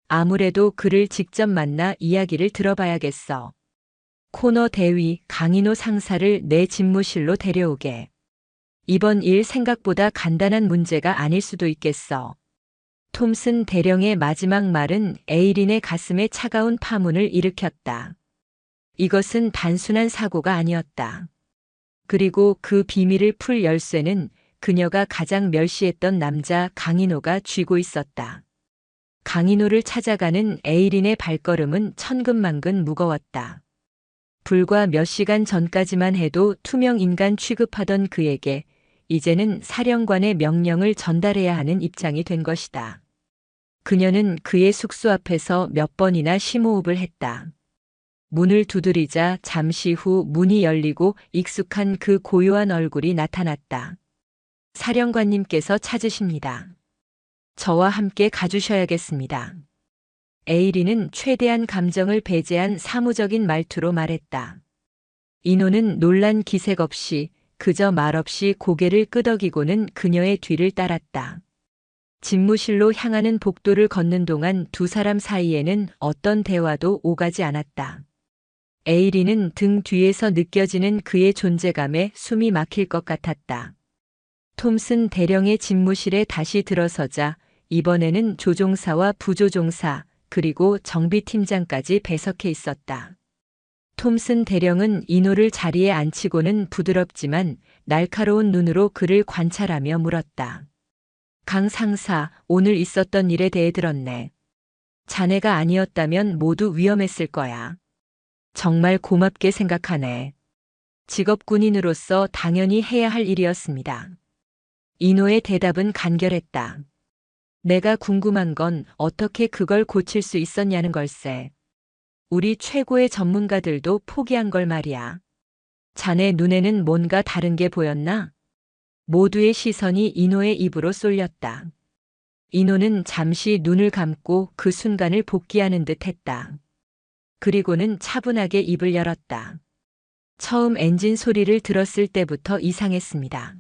아무래도 그를 직접 만나 이야기를 들어봐야겠어. 코너 대위 강인호 상사를 내 집무실로 데려오게. 이번 일 생각보다 간단한 문제가 아닐 수도 있겠어. 톰슨 대령의 마지막 말은 에이린의 가슴에 차가운 파문을 일으켰다. 이것은 단순한 사고가 아니었다. 그리고 그 비밀을 풀 열쇠는 그녀가 가장 멸시했던 남자 강인호가 쥐고 있었다. 강인호를 찾아가는 에이린의 발걸음은 천근만근 무거웠다. 불과 몇 시간 전까지만 해도 투명 인간 취급하던 그에게 이제는 사령관의 명령을 전달해야 하는 입장이 된 것이다. 그녀는 그의 숙소 앞에서 몇 번이나 심호흡을 했다. 문을 두드리자 잠시 후 문이 열리고 익숙한 그 고요한 얼굴이 나타났다. 사령관님께서 찾으십니다. 저와 함께 가주셔야겠습니다. 에이린은 최대한 감정을 배제한 사무적인 말투로 말했다. 인호는 놀란 기색 없이 그저 말없이 고개를 끄덕이고는 그녀의 뒤를 따랐다. 집무실로 향하는 복도를 걷는 동안 두 사람 사이에는 어떤 대화도 오가지 않았다. 에이린은 등 뒤에서 느껴지는 그의 존재감에 숨이 막힐 것 같았다. 톰슨 대령의 집무실에 다시 들어서자 이번에는 조종사와 부조종사 그리고 정비팀장까지 배석해 있었다. 톰슨 대령은 인호를 자리에 앉히고는 부드럽지만 날카로운 눈으로 그를 관찰하며 물었다. 강 상사, 오늘 있었던 일에 대해 들었네. 자네가 아니었다면 모두 위험했을 거야. 정말 고맙게 생각하네. 직업 군인으로서 당연히 해야 할 일이었습니다. 인호의 대답은 간결했다. 내가 궁금한 건 어떻게 그걸 고칠 수 있었냐는 걸세. 우리 최고의 전문가들도 포기한 걸 말이야. 자네 눈에는 뭔가 다른 게 보였나? 모두의 시선이 인호의 입으로 쏠렸다. 인호는 잠시 눈을 감고 그 순간을 복귀하는 듯 했다. 그리고는 차분하게 입을 열었다. 처음 엔진 소리를 들었을 때부터 이상했습니다.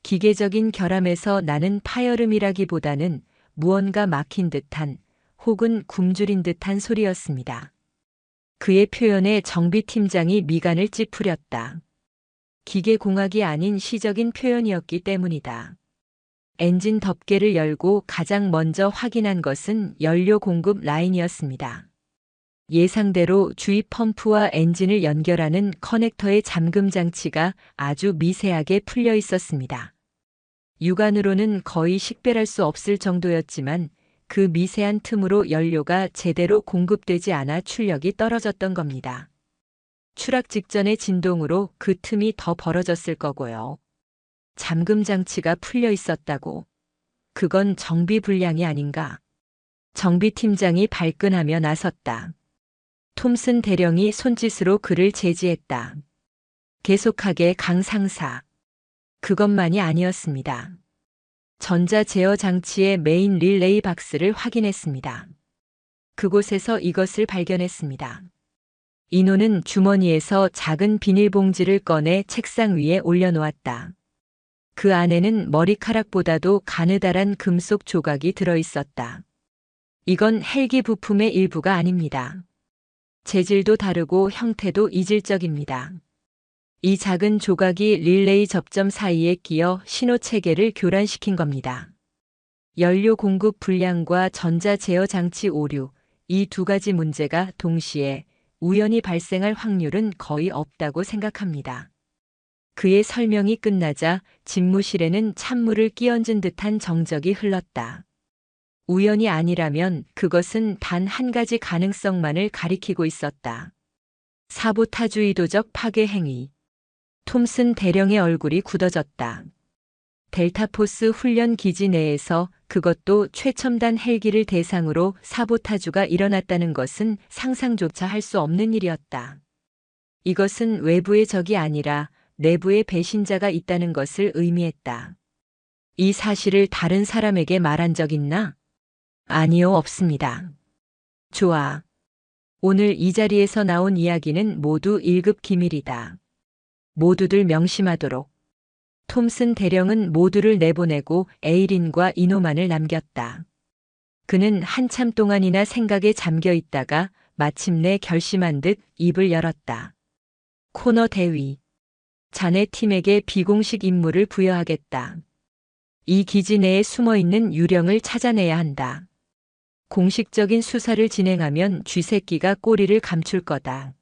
기계적인 결함에서 나는 파열음이라기보다는 무언가 막힌 듯한 혹은 굶주린 듯한 소리였습니다. 그의 표현에 정비 팀장이 미간을 찌푸렸다. 기계공학이 아닌 시적인 표현이었기 때문이다. 엔진 덮개를 열고 가장 먼저 확인한 것은 연료 공급 라인이었습니다. 예상대로 주입 펌프와 엔진을 연결하는 커넥터의 잠금 장치가 아주 미세하게 풀려 있었습니다. 육안으로는 거의 식별할 수 없을 정도였지만 그 미세한 틈으로 연료가 제대로 공급되지 않아 출력이 떨어졌던 겁니다. 추락 직전의 진동으로 그 틈이 더 벌어졌을 거고요. 잠금 장치가 풀려 있었다고. 그건 정비 불량이 아닌가. 정비팀장이 발끈하며 나섰다. 톰슨 대령이 손짓으로 그를 제지했다. 계속하게 강 상사. 그것만이 아니었습니다. 전자 제어 장치의 메인 릴레이 박스를 확인했습니다. 그곳에서 이것을 발견했습니다. 인호는 주머니에서 작은 비닐봉지를 꺼내 책상 위에 올려놓았다. 그 안에는 머리카락보다도 가느다란 금속 조각이 들어있었다. 이건 헬기 부품의 일부가 아닙니다. 재질도 다르고 형태도 이질적입니다. 이 작은 조각이 릴레이 접점 사이에 끼어 신호 체계를 교란시킨 겁니다. 연료 공급 불량과 전자 제어 장치 오류, 이 두 가지 문제가 동시에 우연히 발생할 확률은 거의 없다고 생각합니다. 그의 설명이 끝나자 집무실에는 찬물을 끼얹은 듯한 정적이 흘렀다. 우연이 아니라면 그것은 단 한 가지 가능성만을 가리키고 있었다. 사보타주의도적 파괴 행위. 톰슨 대령의 얼굴이 굳어졌다. 델타포스 훈련 기지 내에서 그것도 최첨단 헬기를 대상으로 사보타주가 일어났다는 것은 상상조차 할 수 없는 일이었다. 이것은 외부의 적이 아니라 내부의 배신자가 있다는 것을 의미했다. 이 사실을 다른 사람에게 말한 적 있나? 아니요, 없습니다. 좋아. 오늘 이 자리에서 나온 이야기는 모두 1급 기밀이다. 모두들 명심하도록. 톰슨 대령은 모두를 내보내고 에이린과 이노만을 남겼다. 그는 한참 동안이나 생각에 잠겨 있다가 마침내 결심한 듯 입을 열었다. 코너 대위. 자네 팀에게 비공식 임무를 부여하겠다. 이 기지 내에 숨어있는 유령을 찾아내야 한다. 공식적인 수사를 진행하면 쥐새끼가 꼬리를 감출 거다.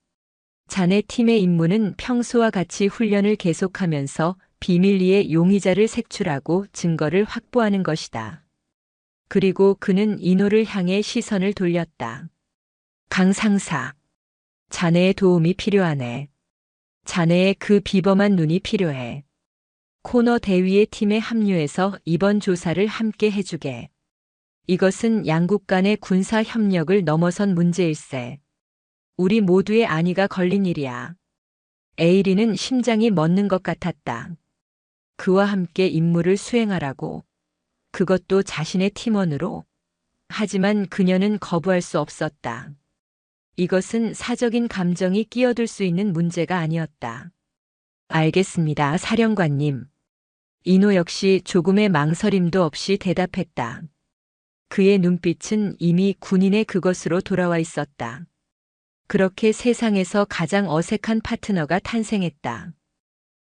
자네 팀의 임무는 평소와 같이 훈련을 계속하면서 비밀리에 용의자를 색출하고 증거를 확보하는 것이다. 그리고 그는 이노를 향해 시선을 돌렸다. 강 상사. 자네의 도움이 필요하네. 자네의 그 비범한 눈이 필요해. 코너 대위의 팀에 합류해서 이번 조사를 함께 해주게. 이것은 양국 간의 군사 협력을 넘어선 문제일세. 우리 모두의 안위가 걸린 일이야. 에이리는 심장이 멎는 것 같았다. 그와 함께 임무를 수행하라고. 그것도 자신의 팀원으로. 하지만 그녀는 거부할 수 없었다. 이것은 사적인 감정이 끼어들 수 있는 문제가 아니었다. 알겠습니다, 사령관님. 이노 역시 조금의 망설임도 없이 대답했다. 그의 눈빛은 이미 군인의 그것으로 돌아와 있었다. 그렇게 세상에서 가장 어색한 파트너가 탄생했다.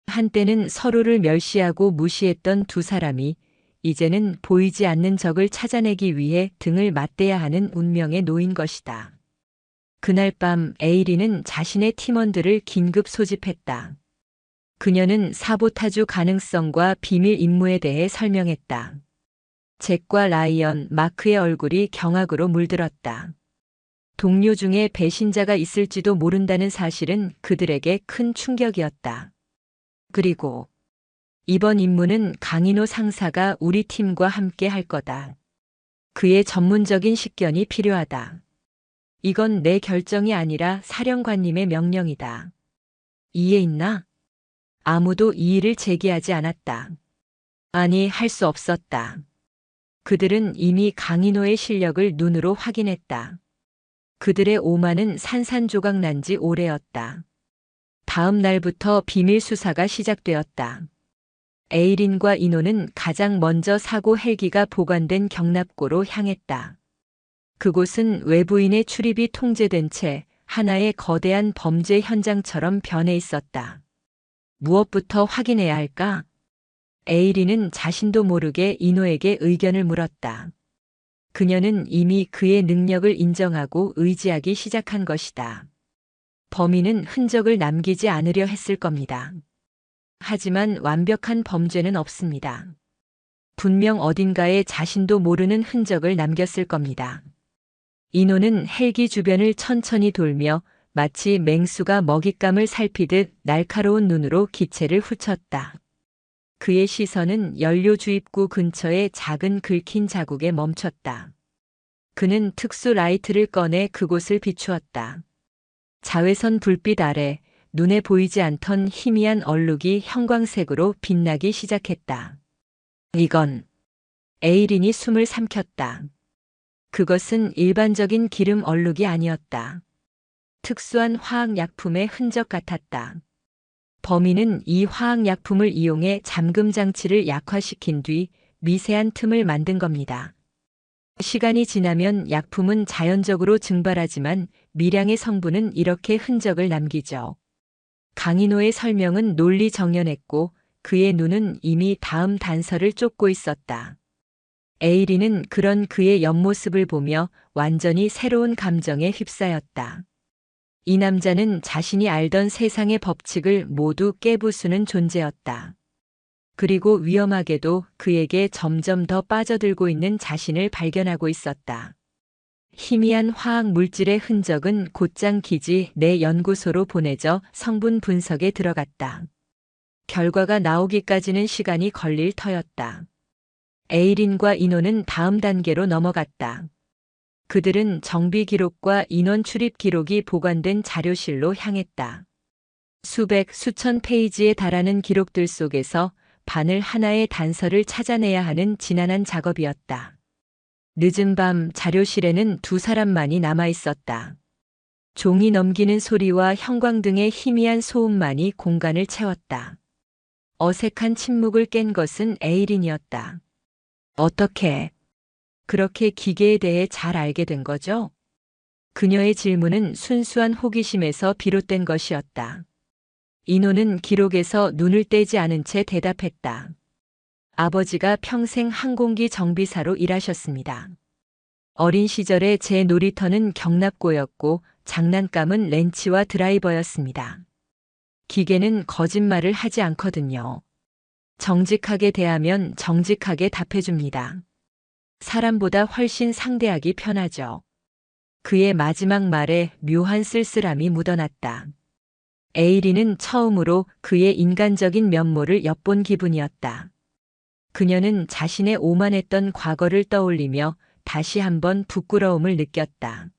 한때는 서로를 멸시하고 무시했던 두 사람이 이제는 보이지 않는 적을 찾아내기 위해 등을 맞대야 하는 운명에 놓인 것이다. 그날 밤 에이리는 자신의 팀원들을 긴급 소집했다. 그녀는 사보타주 가능성과 비밀 임무에 대해 설명했다. 잭과 라이언, 마크의 얼굴이 경악으로 물들었다. 동료 중에 배신자가 있을지도 모른다는 사실은 그들에게 큰 충격이었다. 그리고 이번 임무는 강인호 상사가 우리 팀과 함께 할 거다. 그의 전문적인 식견이 필요하다. 이건 내 결정이 아니라 사령관님의 명령이다. 이해 있나? 아무도 이의를 제기하지 않았다. 아니, 할 수 없었다. 그들은 이미 강인호의 실력을 눈으로 확인했다. 그들의 오만은 산산조각 난 지 오래였다. 다음 날부터 비밀 수사가 시작되었다. 에이린과 이노는 가장 먼저 사고 헬기가 보관된 경납고로 향했다. 그곳은 외부인의 출입이 통제된 채 하나의 거대한 범죄 현장처럼 변해 있었다. 무엇부터 확인해야 할까? 에이린은 자신도 모르게 이노에게 의견을 물었다. 그녀는 이미 그의 능력을 인정하고 의지하기 시작한 것이다. 범인은 흔적을 남기지 않으려 했을 겁니다. 하지만 완벽한 범죄는 없습니다. 분명 어딘가에 자신도 모르는 흔적을 남겼을 겁니다. 이노는 헬기 주변을 천천히 돌며 마치 맹수가 먹잇감을 살피듯 날카로운 눈으로 기체를 훑쳤다. 그의 시선은 연료 주입구 근처의 작은 긁힌 자국에 멈췄다. 그는 특수 라이트를 꺼내 그곳을 비추었다. 자외선 불빛 아래 눈에 보이지 않던 희미한 얼룩이 형광색으로 빛나기 시작했다. 이건 에이린이 숨을 삼켰다. 그것은 일반적인 기름 얼룩이 아니었다. 특수한 화학약품의 흔적 같았다. 범인은 이 화학약품을 이용해 잠금 장치를 약화시킨 뒤 미세한 틈을 만든 겁니다. 시간이 지나면 약품은 자연적으로 증발하지만 미량의 성분은 이렇게 흔적을 남기죠. 강인호의 설명은 논리정연했고 그의 눈은 이미 다음 단서를 쫓고 있었다. 에이린은 그런 그의 옆모습을 보며 완전히 새로운 감정에 휩싸였다. 이 남자는 자신이 알던 세상의 법칙을 모두 깨부수는 존재였다. 그리고 위험하게도 그에게 점점 더 빠져들고 있는 자신을 발견하고 있었다. 희미한 화학 물질의 흔적은 곧장 기지 내 연구소로 보내져 성분 분석에 들어갔다. 결과가 나오기까지는 시간이 걸릴 터였다. 에이린과 이노는 다음 단계로 넘어갔다. 그들은 정비 기록과 인원 출입 기록이 보관된 자료실로 향했다. 수백, 수천 페이지에 달하는 기록들 속에서 바늘 하나의 단서를 찾아내야 하는 지난한 작업이었다. 늦은 밤 자료실에는 두 사람만이 남아 있었다. 종이 넘기는 소리와 형광등의 희미한 소음만이 공간을 채웠다. 어색한 침묵을 깬 것은 에이린이었다. 어떻게 그렇게 기계에 대해 잘 알게 된 거죠? 그녀의 질문은 순수한 호기심에서 비롯된 것이었다. 이노는 기록에서 눈을 떼지 않은 채 대답했다. 아버지가 평생 항공기 정비사로 일하셨습니다. 어린 시절에 제 놀이터는 경납고였고 장난감은 렌치와 드라이버였습니다. 기계는 거짓말을 하지 않거든요. 정직하게 대하면 정직하게 답해줍니다. 사람보다 훨씬 상대하기 편하죠. 그의 마지막 말에 묘한 쓸쓸함이 묻어났다. 에이린은 처음으로 그의 인간적인 면모를 엿본 기분이었다. 그녀는 자신의 오만했던 과거를 떠올리며 다시 한번 부끄러움을 느꼈다.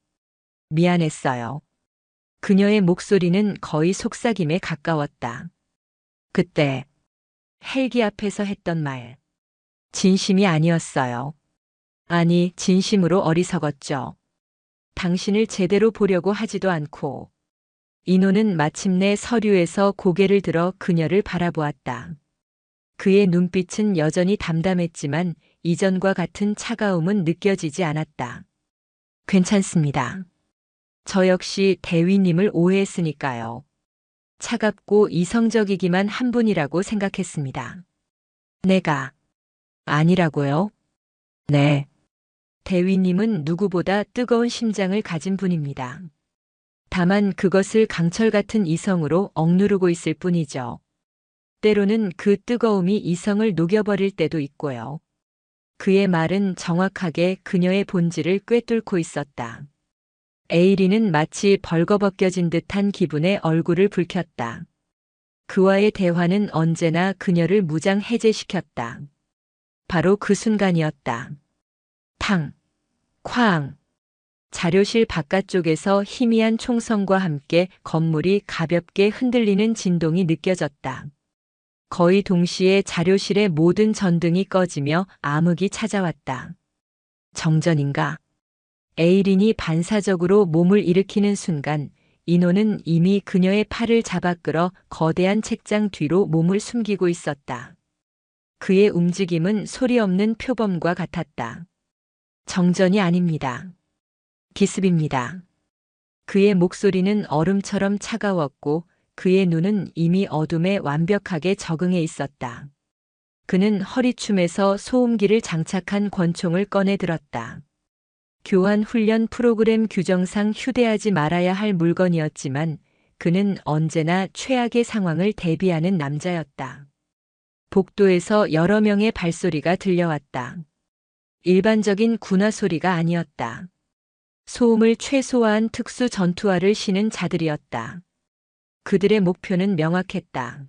미안했어요. 그녀의 목소리는 거의 속삭임에 가까웠다. 그때 헬기 앞에서 했던 말. 진심이 아니었어요. 아니, 진심으로 어리석었죠. 당신을 제대로 보려고 하지도 않고. 이노는 마침내 서류에서 고개를 들어 그녀를 바라보았다. 그의 눈빛은 여전히 담담했지만 이전과 같은 차가움은 느껴지지 않았다. 괜찮습니다. 저 역시 대위님을 오해했으니까요. 차갑고 이성적이기만 한 분이라고 생각했습니다. 내가 아니라고요? 네. 대위님은 누구보다 뜨거운 심장을 가진 분입니다. 다만 그것을 강철 같은 이성으로 억누르고 있을 뿐이죠. 때로는 그 뜨거움이 이성을 녹여버릴 때도 있고요. 그의 말은 정확하게 그녀의 본질을 꿰뚫고 있었다. 에이린은 마치 벌거벗겨진 듯한 기분에 얼굴을 붉혔다. 그와의 대화는 언제나 그녀를 무장해제시켰다. 바로 그 순간이었다. 탕, 쾅. 자료실 바깥쪽에서 희미한 총성과 함께 건물이 가볍게 흔들리는 진동이 느껴졌다. 거의 동시에 자료실의 모든 전등이 꺼지며 암흑이 찾아왔다. 정전인가? 에이린이 반사적으로 몸을 일으키는 순간 이노는 이미 그녀의 팔을 잡아 끌어 거대한 책장 뒤로 몸을 숨기고 있었다. 그의 움직임은 소리 없는 표범과 같았다. 정전이 아닙니다. 기습입니다. 그의 목소리는 얼음처럼 차가웠고 그의 눈은 이미 어둠에 완벽하게 적응해 있었다. 그는 허리춤에서 소음기를 장착한 권총을 꺼내 들었다. 교환 훈련 프로그램 규정상 휴대하지 말아야 할 물건이었지만 그는 언제나 최악의 상황을 대비하는 남자였다. 복도에서 여러 명의 발소리가 들려왔다. 일반적인 군화 소리가 아니었다. 소음을 최소화한 특수 전투화를 신은 자들이었다. 그들의 목표는 명확했다.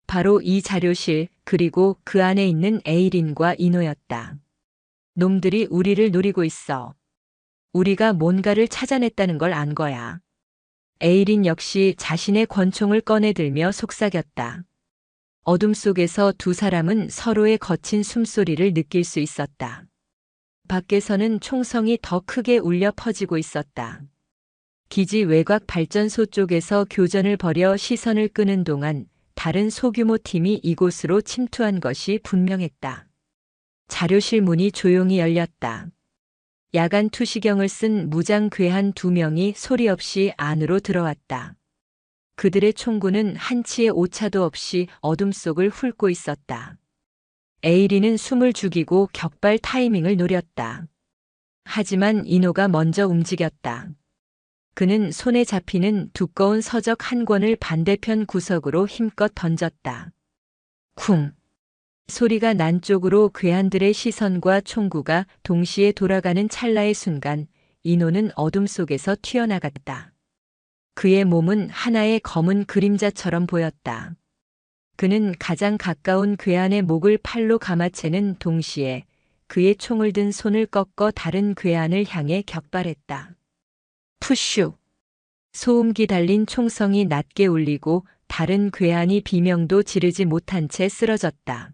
바로 이 자료실 그리고 그 안에 있는 에이린과 이노였다. 놈들이 우리를 노리고 있어. 우리가 뭔가를 찾아냈다는 걸 안 거야. 에이린 역시 자신의 권총을 꺼내들며 속삭였다. 어둠 속에서 두 사람은 서로의 거친 숨소리를 느낄 수 있었다. 밖에서는 총성이 더 크게 울려 퍼지고 있었다. 기지 외곽 발전소 쪽에서 교전을 벌여 시선을 끄는 동안 다른 소규모 팀이 이곳으로 침투한 것이 분명했다. 자료실 문이 조용히 열렸다. 야간 투시경을 쓴 무장 괴한 2명이 소리 없이 안으로 들어왔다. 그들의 총구는 한치의 오차도 없이 어둠 속을 훑고 있었다. 에이리는 숨을 죽이고 격발 타이밍을 노렸다. 하지만 이노가 먼저 움직였다. 그는 손에 잡히는 두꺼운 서적 한 권을 반대편 구석으로 힘껏 던졌다. 쿵! 소리가 난 쪽으로 괴한들의 시선과 총구가 동시에 돌아가는 찰나의 순간 이노는 어둠 속에서 튀어나갔다. 그의 몸은 하나의 검은 그림자처럼 보였다. 그는 가장 가까운 괴한의 목을 팔로 감아채는 동시에 그의 총을 든 손을 꺾어 다른 괴한을 향해 격발했다. 푸슈! 소음기 달린 총성이 낮게 울리고 다른 괴한이 비명도 지르지 못한 채 쓰러졌다.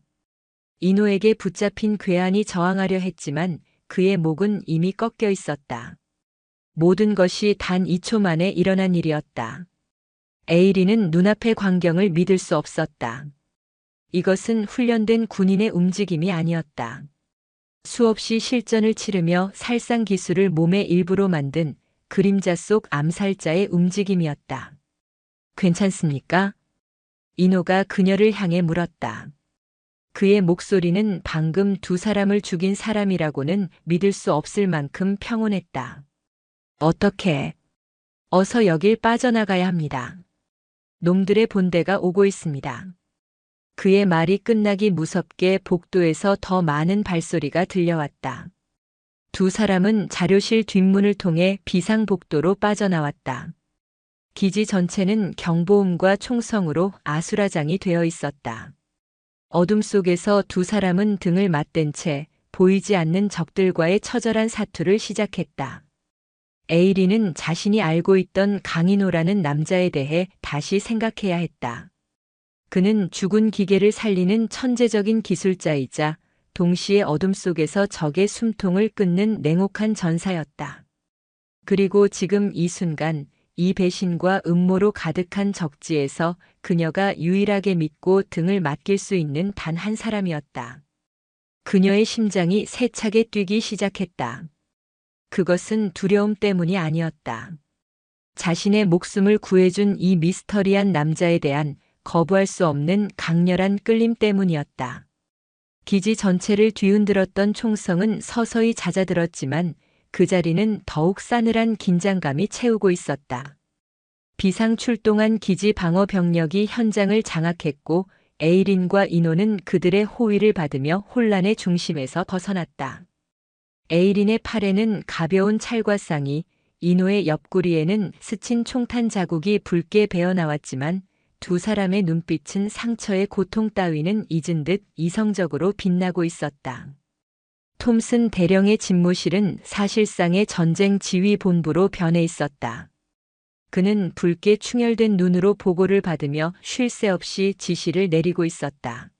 이노에게 붙잡힌 괴한이 저항하려 했지만 그의 목은 이미 꺾여 있었다. 모든 것이 단 2초 만에 일어난 일이었다. 에이리는 눈앞의 광경을 믿을 수 없었다. 이것은 훈련된 군인의 움직임이 아니었다. 수없이 실전을 치르며 살상 기술을 몸의 일부로 만든 그림자 속 암살자의 움직임이었다. 괜찮습니까? 이노가 그녀를 향해 물었다. 그의 목소리는 방금 두 사람을 죽인 사람이라고는 믿을 수 없을 만큼 평온했다. 어떻게? 어서 여길 빠져나가야 합니다. 놈들의 본대가 오고 있습니다. 그의 말이 끝나기 무섭게 복도에서 더 많은 발소리가 들려왔다. 두 사람은 자료실 뒷문을 통해 비상복도로 빠져나왔다. 기지 전체는 경보음과 총성으로 아수라장이 되어 있었다. 어둠 속에서 두 사람은 등을 맞댄 채 보이지 않는 적들과의 처절한 사투를 시작했다. 에이리는 자신이 알고 있던 강인호라는 남자에 대해 다시 생각해야 했다. 그는 죽은 기계를 살리는 천재적인 기술자이자 동시에 어둠 속에서 적의 숨통을 끊는 냉혹한 전사였다. 그리고 지금 이 순간 이 배신과 음모로 가득한 적지에서 그녀가 유일하게 믿고 등을 맡길 수 있는 단 한 사람이었다. 그녀의 심장이 세차게 뛰기 시작했다. 그것은 두려움 때문이 아니었다. 자신의 목숨을 구해준 이 미스터리한 남자에 대한 거부할 수 없는 강렬한 끌림 때문이었다. 기지 전체를 뒤흔들었던 총성은 서서히 잦아들었지만 그 자리는 더욱 싸늘한 긴장감이 채우고 있었다. 비상 출동한 기지 방어 병력이 현장을 장악했고 에이린과 이노는 그들의 호위를 받으며 혼란의 중심에서 벗어났다. 에이린의 팔에는 가벼운 찰과상이, 이노의 옆구리에는 스친 총탄 자국이 붉게 배어나왔지만 두 사람의 눈빛은 상처의 고통 따위는 잊은 듯 이성적으로 빛나고 있었다. 톰슨 대령의 집무실은 사실상의 전쟁 지휘 본부로 변해 있었다. 그는 붉게 충혈된 눈으로 보고를 받으며 쉴 새 없이 지시를 내리고 있었다.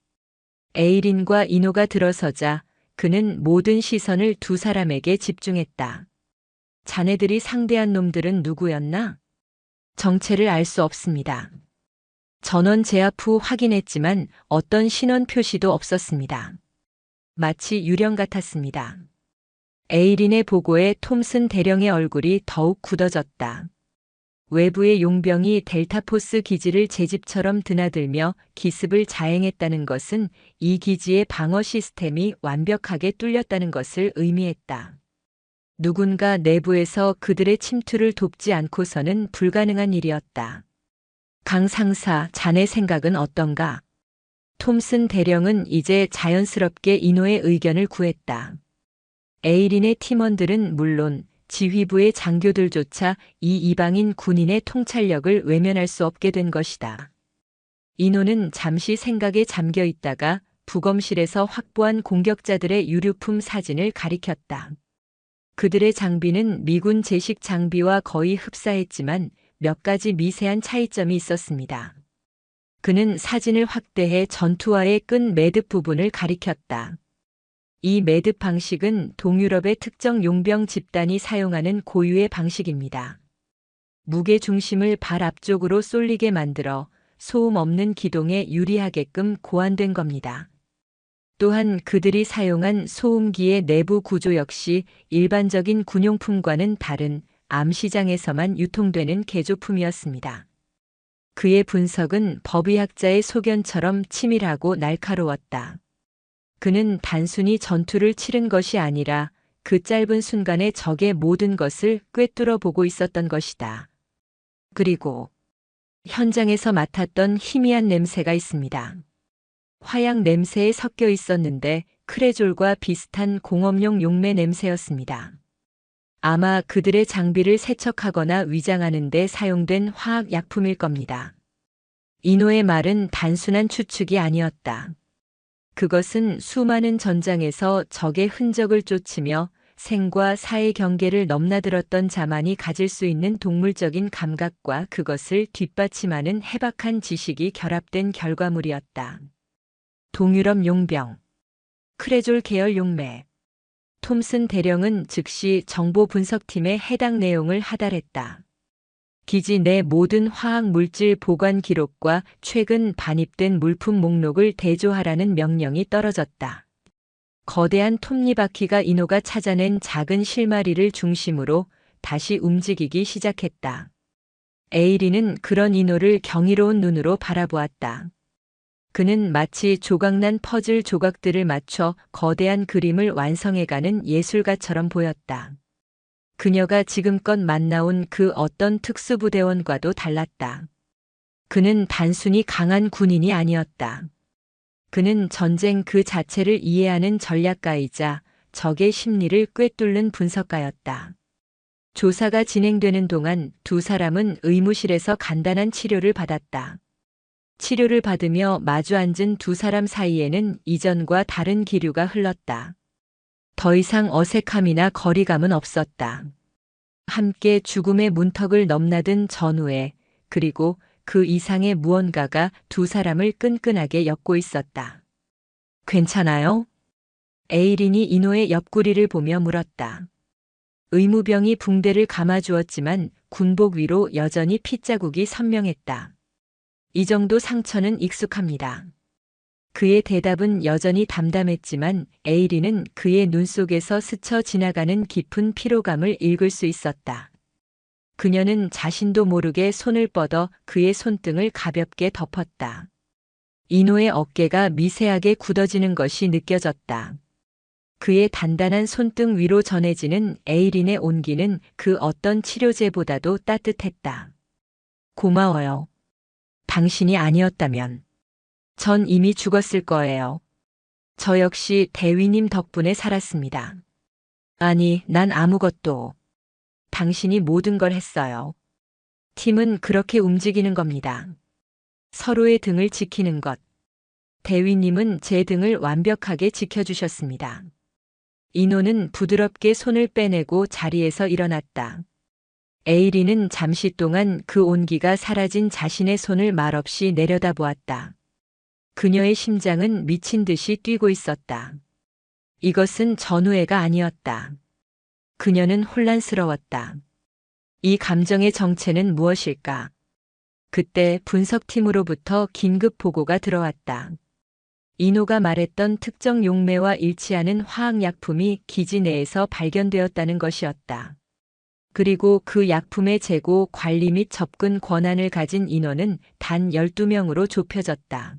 에이린과 이노가 들어서자 그는 모든 시선을 두 사람에게 집중했다. 자네들이 상대한 놈들은 누구였나? 정체를 알 수 없습니다. 전원 제압 후 확인했지만 어떤 신원 표시도 없었습니다. 마치 유령 같았습니다. 에이린의 보고에 톰슨 대령의 얼굴이 더욱 굳어졌다. 외부의 용병이 델타포스 기지를 제 집처럼 드나들며 기습을 자행했다는 것은 이 기지의 방어 시스템이 완벽하게 뚫렸다는 것을 의미했다. 누군가 내부에서 그들의 침투를 돕지 않고서는 불가능한 일이었다. 강 상사, 자네 생각은 어떤가? 톰슨 대령은 이제 자연스럽게 이노의 의견을 구했다. 에이린의 팀원들은 물론 지휘부의 장교들조차 이 이방인 군인의 통찰력을 외면할 수 없게 된 것이다. 이노는 잠시 생각에 잠겨 있다가 부검실에서 확보한 공격자들의 유류품 사진을 가리켰다. 그들의 장비는 미군 제식 장비와 거의 흡사했지만 몇 가지 미세한 차이점이 있었습니다. 그는 사진을 확대해 전투화의 끈 매듭 부분을 가리켰다. 이 매듭 방식은 동유럽의 특정 용병 집단이 사용하는 고유의 방식입니다. 무게 중심을 발 앞쪽으로 쏠리게 만들어 소음 없는 기동에 유리하게끔 고안된 겁니다. 또한 그들이 사용한 소음기의 내부 구조 역시 일반적인 군용품과는 다른 암시장에서만 유통되는 개조품이었습니다. 그의 분석은 법의학자의 소견처럼 치밀하고 날카로웠다. 그는 단순히 전투를 치른 것이 아니라 그 짧은 순간에 적의 모든 것을 꿰뚫어 보고 있었던 것이다. 그리고 현장에서 맡았던 희미한 냄새가 있습니다. 화약 냄새에 섞여 있었는데 크레졸과 비슷한 공업용 용매 냄새였습니다. 아마 그들의 장비를 세척하거나 위장하는 데 사용된 화학 약품일 겁니다. 이노의 말은 단순한 추측이 아니었다. 그것은 수많은 전장에서 적의 흔적을 쫓으며 생과 사의 경계를 넘나들었던 자만이 가질 수 있는 동물적인 감각과 그것을 뒷받침하는 해박한 지식이 결합된 결과물이었다. 동유럽 용병, 크레졸 계열 용매. 톰슨 대령은 즉시 정보 분석팀에 해당 내용을 하달했다. 기지 내 모든 화학 물질 보관 기록과 최근 반입된 물품 목록을 대조하라는 명령이 떨어졌다. 거대한 톱니바퀴가 이노가 찾아낸 작은 실마리를 중심으로 다시 움직이기 시작했다. 에이린은 그런 이노를 경이로운 눈으로 바라보았다. 그는 마치 조각난 퍼즐 조각들을 맞춰 거대한 그림을 완성해가는 예술가처럼 보였다. 그녀가 지금껏 만나온 그 어떤 특수부대원과도 달랐다. 그는 단순히 강한 군인이 아니었다. 그는 전쟁 그 자체를 이해하는 전략가이자 적의 심리를 꿰뚫는 분석가였다. 조사가 진행되는 동안 두 사람은 의무실에서 간단한 치료를 받았다. 치료를 받으며 마주 앉은 두 사람 사이에는 이전과 다른 기류가 흘렀다. 더 이상 어색함이나 거리감은 없었다. 함께 죽음의 문턱을 넘나든 전후에 그리고 그 이상의 무언가가 두 사람을 끈끈하게 엮고 있었다. 괜찮아요? 에이린이 이노의 옆구리를 보며 물었다. 의무병이 붕대를 감아주었지만 군복 위로 여전히 핏자국이 선명했다. 이 정도 상처는 익숙합니다. 그의 대답은 여전히 담담했지만 에이린은 그의 눈 속에서 스쳐 지나가는 깊은 피로감을 읽을 수 있었다. 그녀는 자신도 모르게 손을 뻗어 그의 손등을 가볍게 덮었다. 이노의 어깨가 미세하게 굳어지는 것이 느껴졌다. 그의 단단한 손등 위로 전해지는 에이린의 온기는 그 어떤 치료제보다도 따뜻했다. 고마워요. 당신이 아니었다면 전 이미 죽었을 거예요. 저 역시 대위님 덕분에 살았습니다. 아니, 난 아무것도. 당신이 모든 걸 했어요. 팀은 그렇게 움직이는 겁니다. 서로의 등을 지키는 것. 대위님은 제 등을 완벽하게 지켜주셨습니다. 이노는 부드럽게 손을 빼내고 자리에서 일어났다. 에이린은 잠시 동안 그 온기가 사라진 자신의 손을 말없이 내려다보았다. 그녀의 심장은 미친 듯이 뛰고 있었다. 이것은 전우애가 아니었다. 그녀는 혼란스러웠다. 이 감정의 정체는 무엇일까? 그때 분석팀으로부터 긴급 보고가 들어왔다. 이노가 말했던 특정 용매와 일치하는 화학약품이 기지 내에서 발견되었다는 것이었다. 그리고 그 약품의 재고, 관리 및 접근 권한을 가진 인원은 단 12명으로 좁혀졌다.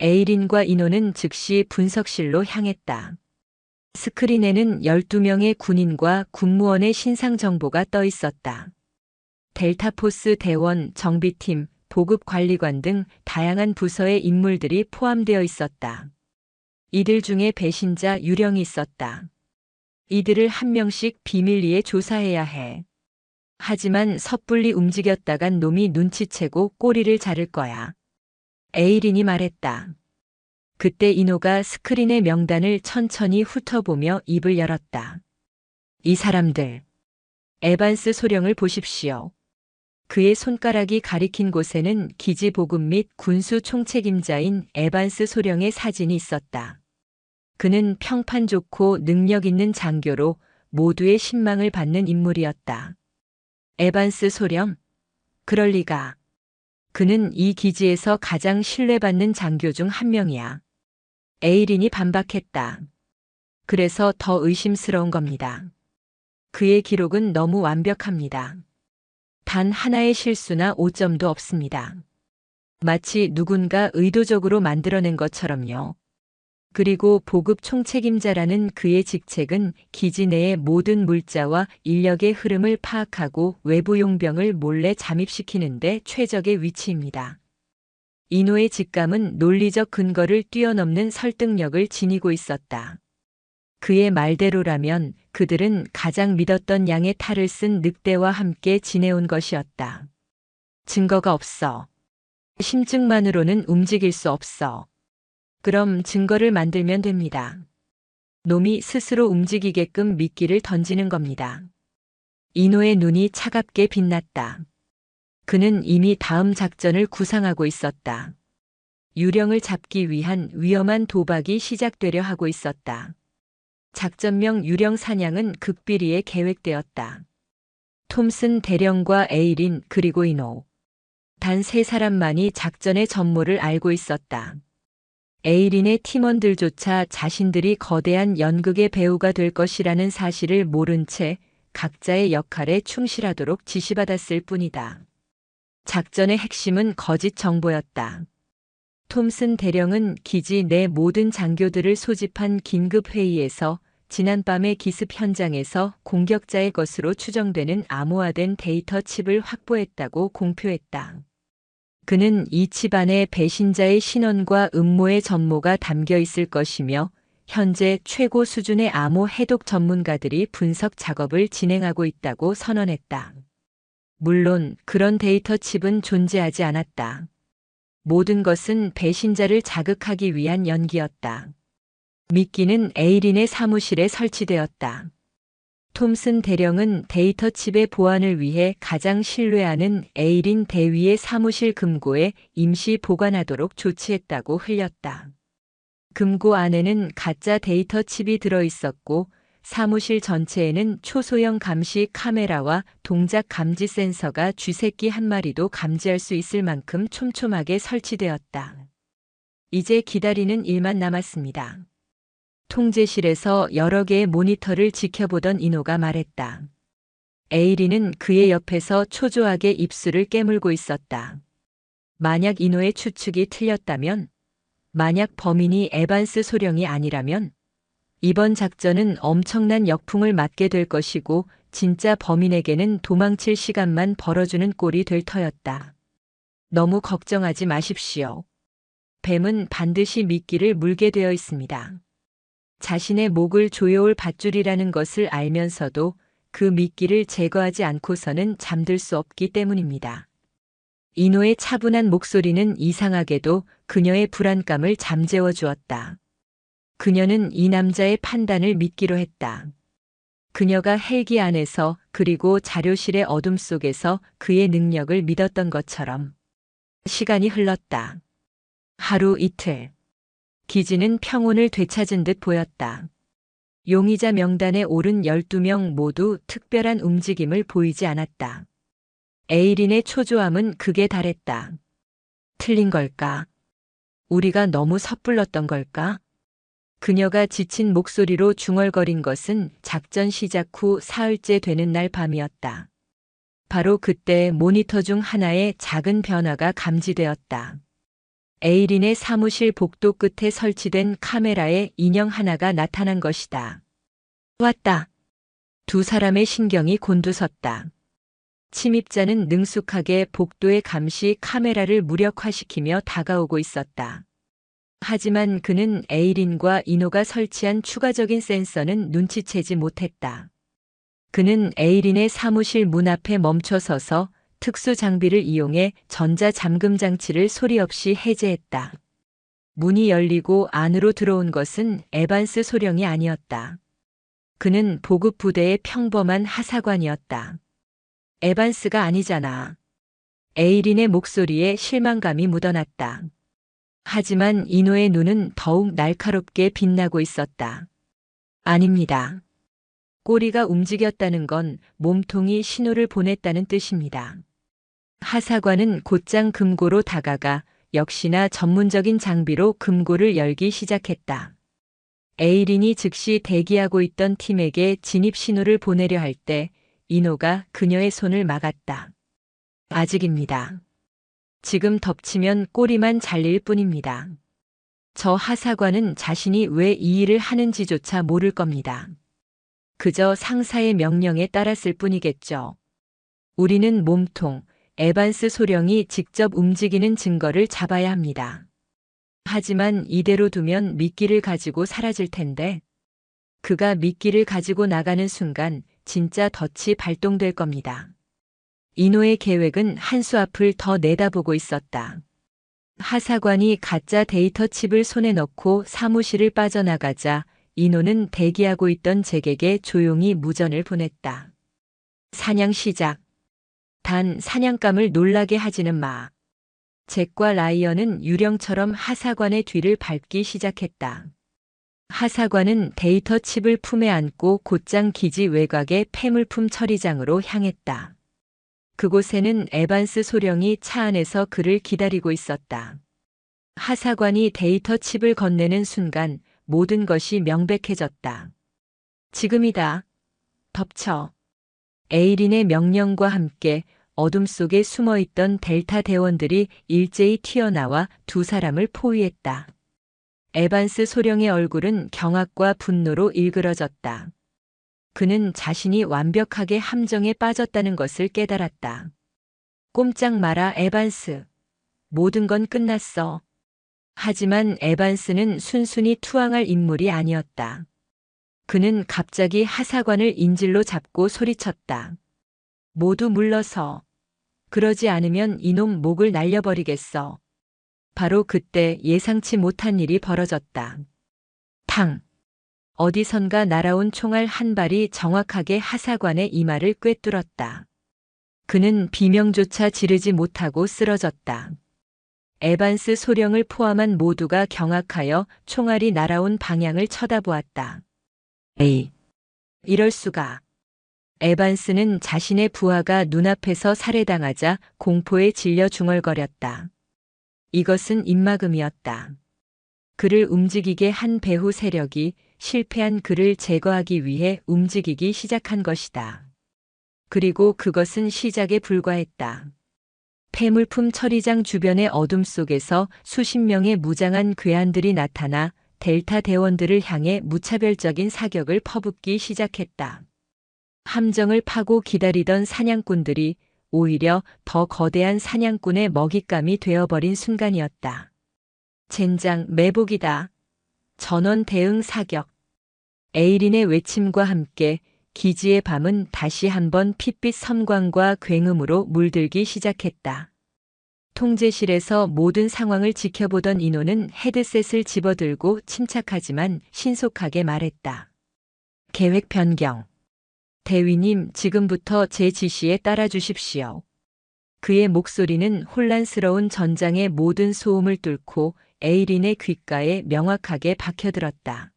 에이린과 이노는 즉시 분석실로 향했다. 스크린에는 12명의 군인과 군무원의 신상 정보가 떠 있었다. 델타포스 대원, 정비팀, 보급관리관 등 다양한 부서의 인물들이 포함되어 있었다. 이들 중에 배신자 유령이 있었다. 이들을 한 명씩 비밀리에 조사해야 해. 하지만 섣불리 움직였다간 놈이 눈치채고 꼬리를 자를 거야. 에이린이 말했다. 그때 이노가 스크린의 명단을 천천히 훑어보며 입을 열었다. 이 사람들. 에반스 소령을 보십시오. 그의 손가락이 가리킨 곳에는 기지 보급 및 군수 총책임자인 에반스 소령의 사진이 있었다. 그는 평판 좋고 능력 있는 장교로 모두의 신망을 받는 인물이었다. 에반스 소령? 그럴 리가. 그는 이 기지에서 가장 신뢰받는 장교 중 한 명이야. 에이린이 반박했다. 그래서 더 의심스러운 겁니다. 그의 기록은 너무 완벽합니다. 단 하나의 실수나 오점도 없습니다. 마치 누군가 의도적으로 만들어낸 것처럼요. 그리고 보급 총책임자라는 그의 직책은 기지 내의 모든 물자와 인력의 흐름을 파악하고 외부 용병을 몰래 잠입시키는 데 최적의 위치입니다. 이노의 직감은 논리적 근거를 뛰어넘는 설득력을 지니고 있었다. 그의 말대로라면 그들은 가장 믿었던 양의 탈을 쓴 늑대와 함께 지내온 것이었다. 증거가 없어. 심증만으로는 움직일 수 없어. 그럼 증거를 만들면 됩니다. 놈이 스스로 움직이게끔 미끼를 던지는 겁니다. 이노의 눈이 차갑게 빛났다. 그는 이미 다음 작전을 구상하고 있었다. 유령을 잡기 위한 위험한 도박이 시작되려 하고 있었다. 작전명 유령 사냥은 극비리에 계획되었다. 톰슨 대령과 에이린 그리고 이노. 단 3사람만이 작전의 전모를 알고 있었다. 에이린의 팀원들조차 자신들이 거대한 연극의 배우가 될 것이라는 사실을 모른 채 각자의 역할에 충실하도록 지시받았을 뿐이다. 작전의 핵심은 거짓 정보였다. 톰슨 대령은 기지 내 모든 장교들을 소집한 긴급 회의에서 지난밤의 기습 현장에서 공격자의 것으로 추정되는 암호화된 데이터 칩을 확보했다고 공표했다. 그는 이 칩 안에 배신자의 신원과 음모의 전모가 담겨 있을 것이며 현재 최고 수준의 암호 해독 전문가들이 분석 작업을 진행하고 있다고 선언했다. 물론 그런 데이터 칩은 존재하지 않았다. 모든 것은 배신자를 자극하기 위한 연기였다. 미끼는 에이린의 사무실에 설치되었다. 톰슨 대령은 데이터 칩의 보안을 위해 가장 신뢰하는 에이린 대위의 사무실 금고에 임시 보관하도록 조치했다고 흘렸다. 금고 안에는 가짜 데이터 칩이 들어있었고 사무실 전체에는 초소형 감시 카메라와 동작 감지 센서가 쥐새끼 한 마리도 감지할 수 있을 만큼 촘촘하게 설치되었다. 이제 기다리는 일만 남았습니다. 통제실에서 여러 개의 모니터를 지켜보던 이노가 말했다. 에이린은 그의 옆에서 초조하게 입술을 깨물고 있었다. 만약 이노의 추측이 틀렸다면, 만약 범인이 에반스 소령이 아니라면, 이번 작전은 엄청난 역풍을 맞게 될 것이고 진짜 범인에게는 도망칠 시간만 벌어주는 꼴이 될 터였다. 너무 걱정하지 마십시오. 뱀은 반드시 미끼를 물게 되어 있습니다. 자신의 목을 조여올 밧줄이라는 것을 알면서도 그 미끼를 제거하지 않고서는 잠들 수 없기 때문입니다. 이노의 차분한 목소리는 이상하게도 그녀의 불안감을 잠재워 주었다. 그녀는 이 남자의 판단을 믿기로 했다. 그녀가 헬기 안에서 그리고 자료실의 어둠 속에서 그의 능력을 믿었던 것처럼. 시간이 흘렀다. 하루 이틀. 기지는 평온을 되찾은 듯 보였다. 용의자 명단에 오른 12명 모두 특별한 움직임을 보이지 않았다. 에이린의 초조함은 극에 달했다. 틀린 걸까? 우리가 너무 섣불렀던 걸까? 그녀가 지친 목소리로 중얼거린 것은 작전 시작 후 사흘째 되는 날 밤이었다. 바로 그때 모니터 중 하나에 작은 변화가 감지되었다. 에이린의 사무실 복도 끝에 설치된 카메라에 인형 하나가 나타난 것이다. 왔다. 두 사람의 신경이 곤두섰다. 침입자는 능숙하게 복도에 감시 카메라를 무력화시키며 다가오고 있었다. 하지만 그는 에이린과 이노가 설치한 추가적인 센서는 눈치채지 못했다. 그는 에이린의 사무실 문 앞에 멈춰 서서 특수 장비를 이용해 전자 잠금 장치를 소리 없이 해제했다. 문이 열리고 안으로 들어온 것은 에반스 소령이 아니었다. 그는 보급 부대의 평범한 하사관이었다. 에반스가 아니잖아. 에이린의 목소리에 실망감이 묻어났다. 하지만 이노의 눈은 더욱 날카롭게 빛나고 있었다. 아닙니다. 꼬리가 움직였다는 건 몸통이 신호를 보냈다는 뜻입니다. 하사관은 곧장 금고로 다가가 역시나 전문적인 장비로 금고를 열기 시작했다. 에이린이 즉시 대기하고 있던 팀에게 진입 신호를 보내려 할 때 이노가 그녀의 손을 막았다. 아직입니다. 지금 덮치면 꼬리만 잘릴 뿐입니다. 저 하사관은 자신이 왜 이 일을 하는지조차 모를 겁니다. 그저 상사의 명령에 따랐을 뿐이겠죠. 우리는 몸통, 에반스 소령이 직접 움직이는 증거를 잡아야 합니다. 하지만 이대로 두면 미끼를 가지고 사라질 텐데, 그가 미끼를 가지고 나가는 순간 진짜 덫이 발동될 겁니다. 이노의 계획은 한 수 앞을 더 내다보고 있었다. 하사관이 가짜 데이터 칩을 손에 넣고 사무실을 빠져나가자 이노는 대기하고 있던 잭에게 조용히 무전을 보냈다. 사냥 시작. 단 사냥감을 놀라게 하지는 마. 잭과 라이언은 유령처럼 하사관의 뒤를 밟기 시작했다. 하사관은 데이터 칩을 품에 안고 곧장 기지 외곽의 폐물품 처리장으로 향했다. 그곳에는 에반스 소령이 차 안에서 그를 기다리고 있었다. 하사관이 데이터 칩을 건네는 순간 모든 것이 명백해졌다. 지금이다. 덮쳐. 에이린의 명령과 함께 어둠 속에 숨어있던 델타 대원들이 일제히 튀어나와 두 사람을 포위했다. 에반스 소령의 얼굴은 경악과 분노로 일그러졌다. 그는 자신이 완벽하게 함정에 빠졌다는 것을 깨달았다. 꼼짝 마라, 에반스. 모든 건 끝났어. 하지만 에반스는 순순히 투항할 인물이 아니었다. 그는 갑자기 하사관을 인질로 잡고 소리쳤다. 모두 물러서. 그러지 않으면 이놈 목을 날려버리겠어. 바로 그때 예상치 못한 일이 벌어졌다. 탕! 어디선가 날아온 총알 한 발이 정확하게 하사관의 이마를 꿰뚫었다. 그는 비명조차 지르지 못하고 쓰러졌다. 에반스 소령을 포함한 모두가 경악하여 총알이 날아온 방향을 쳐다보았다. 에이! 이럴 수가. 에반스는 자신의 부하가 눈앞에서 살해당하자 공포에 질려 중얼거렸다. 이것은 입막음이었다. 그를 움직이게 한 배후 세력이 실패한 그를 제거하기 위해 움직이기 시작한 것이다. 그리고 그것은 시작에 불과했다. 폐물품 처리장 주변의 어둠 속에서 수십 명의 무장한 괴한들이 나타나 델타 대원들을 향해 무차별적인 사격을 퍼붓기 시작했다. 함정을 파고 기다리던 사냥꾼들이 오히려 더 거대한 사냥꾼의 먹잇감이 되어버린 순간이었다. 젠장, 매복이다. 전원 대응 사격. 에이린의 외침과 함께 기지의 밤은 다시 한번 핏빛 섬광과 굉음으로 물들기 시작했다. 통제실에서 모든 상황을 지켜보던 이노는 헤드셋을 집어들고 침착하지만 신속하게 말했다. 계획 변경. 대위님, 지금부터 제 지시에 따라 주십시오. 그의 목소리는 혼란스러운 전장의 모든 소음을 뚫고 에이린의 귓가에 명확하게 박혀들었다.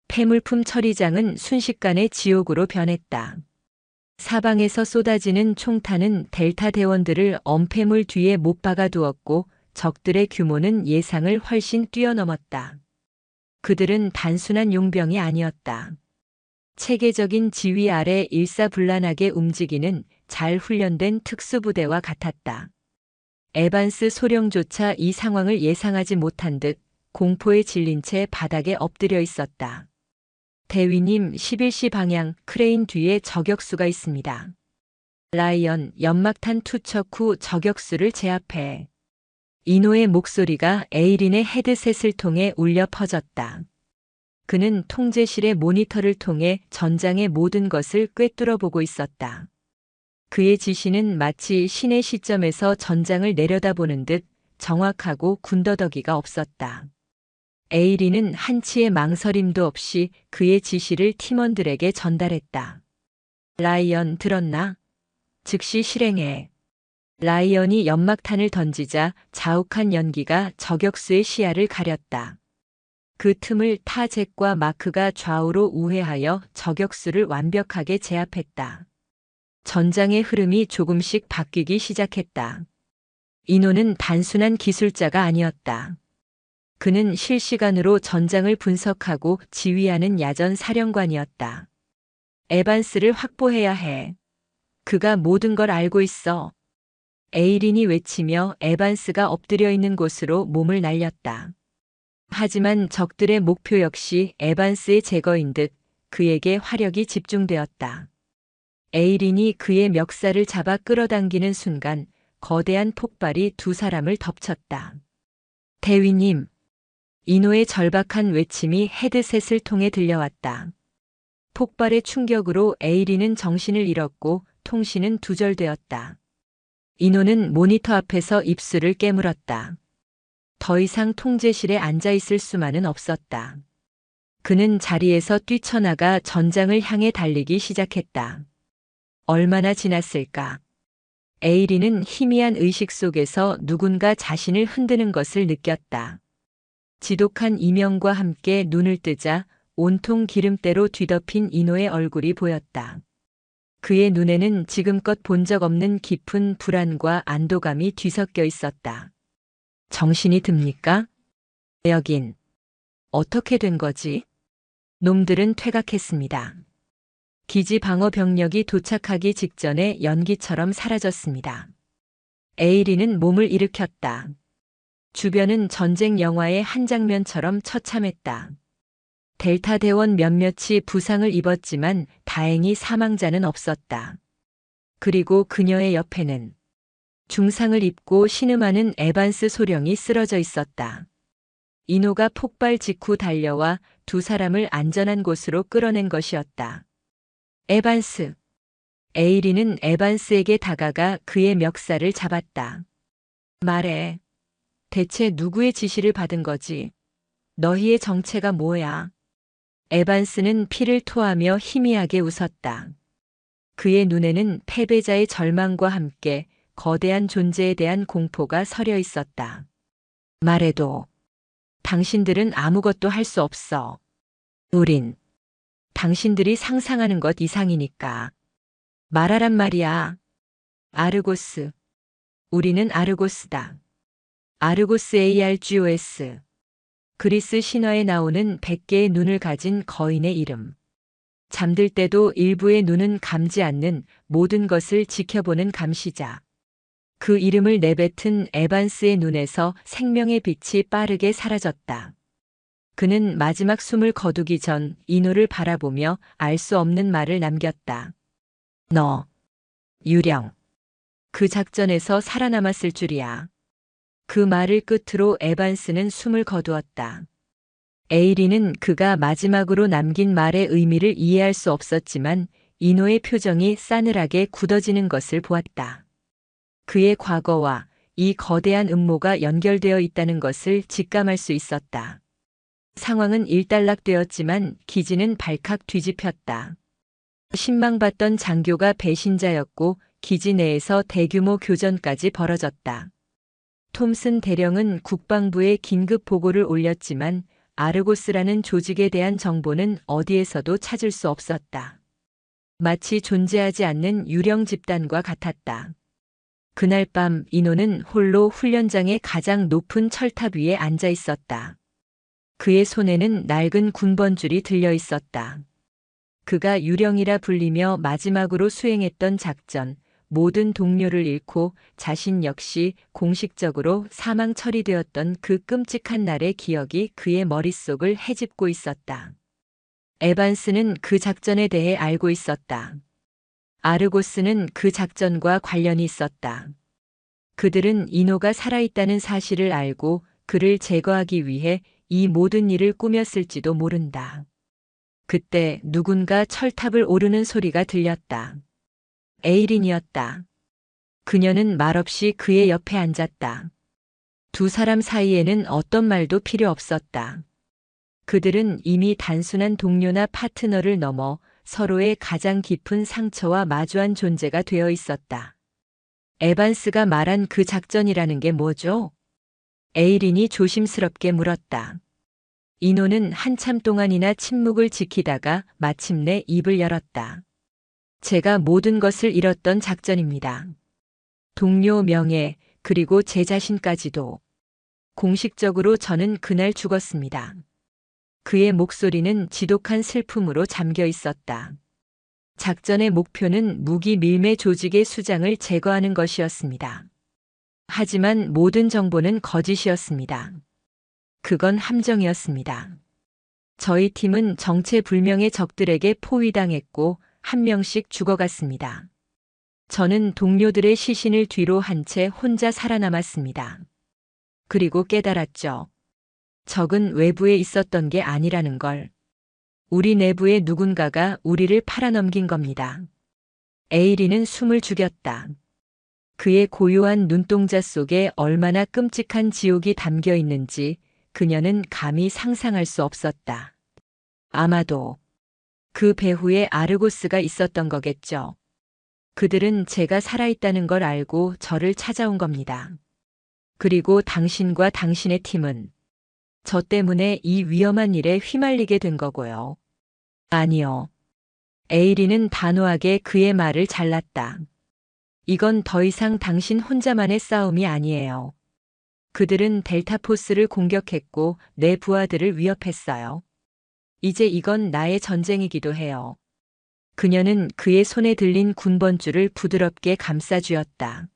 폐물품 처리장은 순식간에 지옥으로 변했다. 사방에서 쏟아지는 총탄은 델타 대원들을 엄폐물 뒤에 못 박아 두었고 적들의 규모는 예상을 훨씬 뛰어넘었다. 그들은 단순한 용병이 아니었다. 체계적인 지휘 아래 일사불란하게 움직이는 잘 훈련된 특수부대와 같았다. 에반스 소령조차 이 상황을 예상하지 못한 듯 공포에 질린 채 바닥에 엎드려 있었다. 대위님, 11시 방향 크레인 뒤에 저격수가 있습니다. 라이언, 연막탄 투척 후 저격수를 제압해. 이노의 목소리가 에이린의 헤드셋을 통해 울려 퍼졌다. 그는 통제실의 모니터를 통해 전장의 모든 것을 꿰뚫어 보고 있었다. 그의 지시는 마치 신의 시점에서 전장을 내려다보는 듯 정확하고 군더더기가 없었다. 에이린은 한치의 망설임도 없이 그의 지시를 팀원들에게 전달했다. 라이언, 들었나? 즉시 실행해. 라이언이 연막탄을 던지자 자욱한 연기가 저격수의 시야를 가렸다. 그 틈을 타 잭과 마크가 좌우로 우회하여 저격수를 완벽하게 제압했다. 전장의 흐름이 조금씩 바뀌기 시작했다. 이노는 단순한 기술자가 아니었다. 그는 실시간으로 전장을 분석하고 지휘하는 야전 사령관이었다. 에반스를 확보해야 해. 그가 모든 걸 알고 있어. 에이린이 외치며 에반스가 엎드려 있는 곳으로 몸을 날렸다. 하지만 적들의 목표 역시 에반스의 제거인 듯 그에게 화력이 집중되었다. 에이린이 그의 멱살을 잡아 끌어당기는 순간 거대한 폭발이 두 사람을 덮쳤다. 대위님, 이노의 절박한 외침이 헤드셋을 통해 들려왔다. 폭발의 충격으로 에이린은 정신을 잃었고 통신은 두절되었다. 이노는 모니터 앞에서 입술을 깨물었다. 더 이상 통제실에 앉아 있을 수만은 없었다. 그는 자리에서 뛰쳐나가 전장을 향해 달리기 시작했다. 얼마나 지났을까? 에이린은 희미한 의식 속에서 누군가 자신을 흔드는 것을 느꼈다. 지독한 이명과 함께 눈을 뜨자 온통 기름때로 뒤덮인 이노의 얼굴이 보였다. 그의 눈에는 지금껏 본 적 없는 깊은 불안과 안도감이 뒤섞여 있었다. 정신이 듭니까? 여긴 어떻게 된 거지? 놈들은 퇴각했습니다. 기지 방어 병력이 도착하기 직전에 연기처럼 사라졌습니다. 에이린은 몸을 일으켰다. 주변은 전쟁 영화의 한 장면처럼 처참했다. 델타 대원 몇몇이 부상을 입었지만 다행히 사망자는 없었다. 그리고 그녀의 옆에는 중상을 입고 신음하는 에반스 소령이 쓰러져 있었다. 이노가 폭발 직후 달려와 두 사람을 안전한 곳으로 끌어낸 것이었다. 에반스. 에이린은 에반스에게 다가가 그의 멱살을 잡았다. 말해. 대체 누구의 지시를 받은 거지? 너희의 정체가 뭐야? 에반스는 피를 토하며 희미하게 웃었다. 그의 눈에는 패배자의 절망과 함께 거대한 존재에 대한 공포가 서려 있었다. 말해도 당신들은 아무것도 할 수 없어. 우린 당신들이 상상하는 것 이상이니까. 말하란 말이야. 아르고스. 우리는 아르고스다. 아르고스 ARGOS. 그리스 신화에 나오는 100개의 눈을 가진 거인의 이름. 잠들 때도 일부의 눈은 감지 않는 모든 것을 지켜보는 감시자. 그 이름을 내뱉은 에반스의 눈에서 생명의 빛이 빠르게 사라졌다. 그는 마지막 숨을 거두기 전 이노를 바라보며 알 수 없는 말을 남겼다. 너, 유령. 그 작전에서 살아남았을 줄이야. 그 말을 끝으로 에반스는 숨을 거두었다. 에이린은 그가 마지막으로 남긴 말의 의미를 이해할 수 없었지만 이노의 표정이 싸늘하게 굳어지는 것을 보았다. 그의 과거와 이 거대한 음모가 연결되어 있다는 것을 직감할 수 있었다. 상황은 일단락되었지만 기지는 발칵 뒤집혔다. 신망받던 장교가 배신자였고 기지 내에서 대규모 교전까지 벌어졌다. 톰슨 대령은 국방부에 긴급 보고를 올렸지만 아르고스라는 조직에 대한 정보는 어디에서도 찾을 수 없었다. 마치 존재하지 않는 유령 집단과 같았다. 그날 밤 인호는 홀로 훈련장의 가장 높은 철탑 위에 앉아 있었다. 그의 손에는 낡은 군번줄이 들려 있었다. 그가 유령이라 불리며 마지막으로 수행했던 작전, 모든 동료를 잃고 자신 역시 공식적으로 사망 처리되었던 그 끔찍한 날의 기억이 그의 머릿속을 헤집고 있었다. 에반스는 그 작전에 대해 알고 있었다. 아르고스는 그 작전과 관련이 있었다. 그들은 인호가 살아있다는 사실을 알고 그를 제거하기 위해 이 모든 일을 꾸몄을지도 모른다. 그때 누군가 철탑을 오르는 소리가 들렸다. 에이린이었다. 그녀는 말없이 그의 옆에 앉았다. 두 사람 사이에는 어떤 말도 필요 없었다. 그들은 이미 단순한 동료나 파트너를 넘어 서로의 가장 깊은 상처와 마주한 존재가 되어 있었다. 에반스가 말한 그 작전이라는 게 뭐죠? 에이린이 조심스럽게 물었다. 인호는 한참 동안이나 침묵을 지키다가 마침내 입을 열었다. 제가 모든 것을 잃었던 작전입니다. 동료 명예, 그리고 제 자신까지도. 공식적으로 저는 그날 죽었습니다. 그의 목소리는 지독한 슬픔으로 잠겨 있었다. 작전의 목표는 무기 밀매 조직의 수장을 제거하는 것이었습니다. 하지만 모든 정보는 거짓이었습니다. 그건 함정이었습니다. 저희 팀은 정체불명의 적들에게 포위당했고 한 명씩 죽어갔습니다. 저는 동료들의 시신을 뒤로 한 채 혼자 살아남았습니다. 그리고 깨달았죠. 적은 외부에 있었던 게 아니라는 걸. 우리 내부의 누군가가 우리를 팔아넘긴 겁니다. 에이린은 숨을 죽였다. 그의 고요한 눈동자 속에 얼마나 끔찍한 지옥이 담겨 있는지 그녀는 감히 상상할 수 없었다. 아마도 그 배후에 아르고스가 있었던 거겠죠. 그들은 제가 살아있다는 걸 알고 저를 찾아온 겁니다. 그리고 당신과 당신의 팀은 저 때문에 이 위험한 일에 휘말리게 된 거고요. 아니요. 에이린은 단호하게 그의 말을 잘랐다. 이건 더 이상 당신 혼자만의 싸움이 아니에요. 그들은 델타포스를 공격했고 내 부하들을 위협했어요. 이제 이건 나의 전쟁이기도 해요. 그녀는 그의 손에 들린 군번줄을 부드럽게 감싸쥐었다.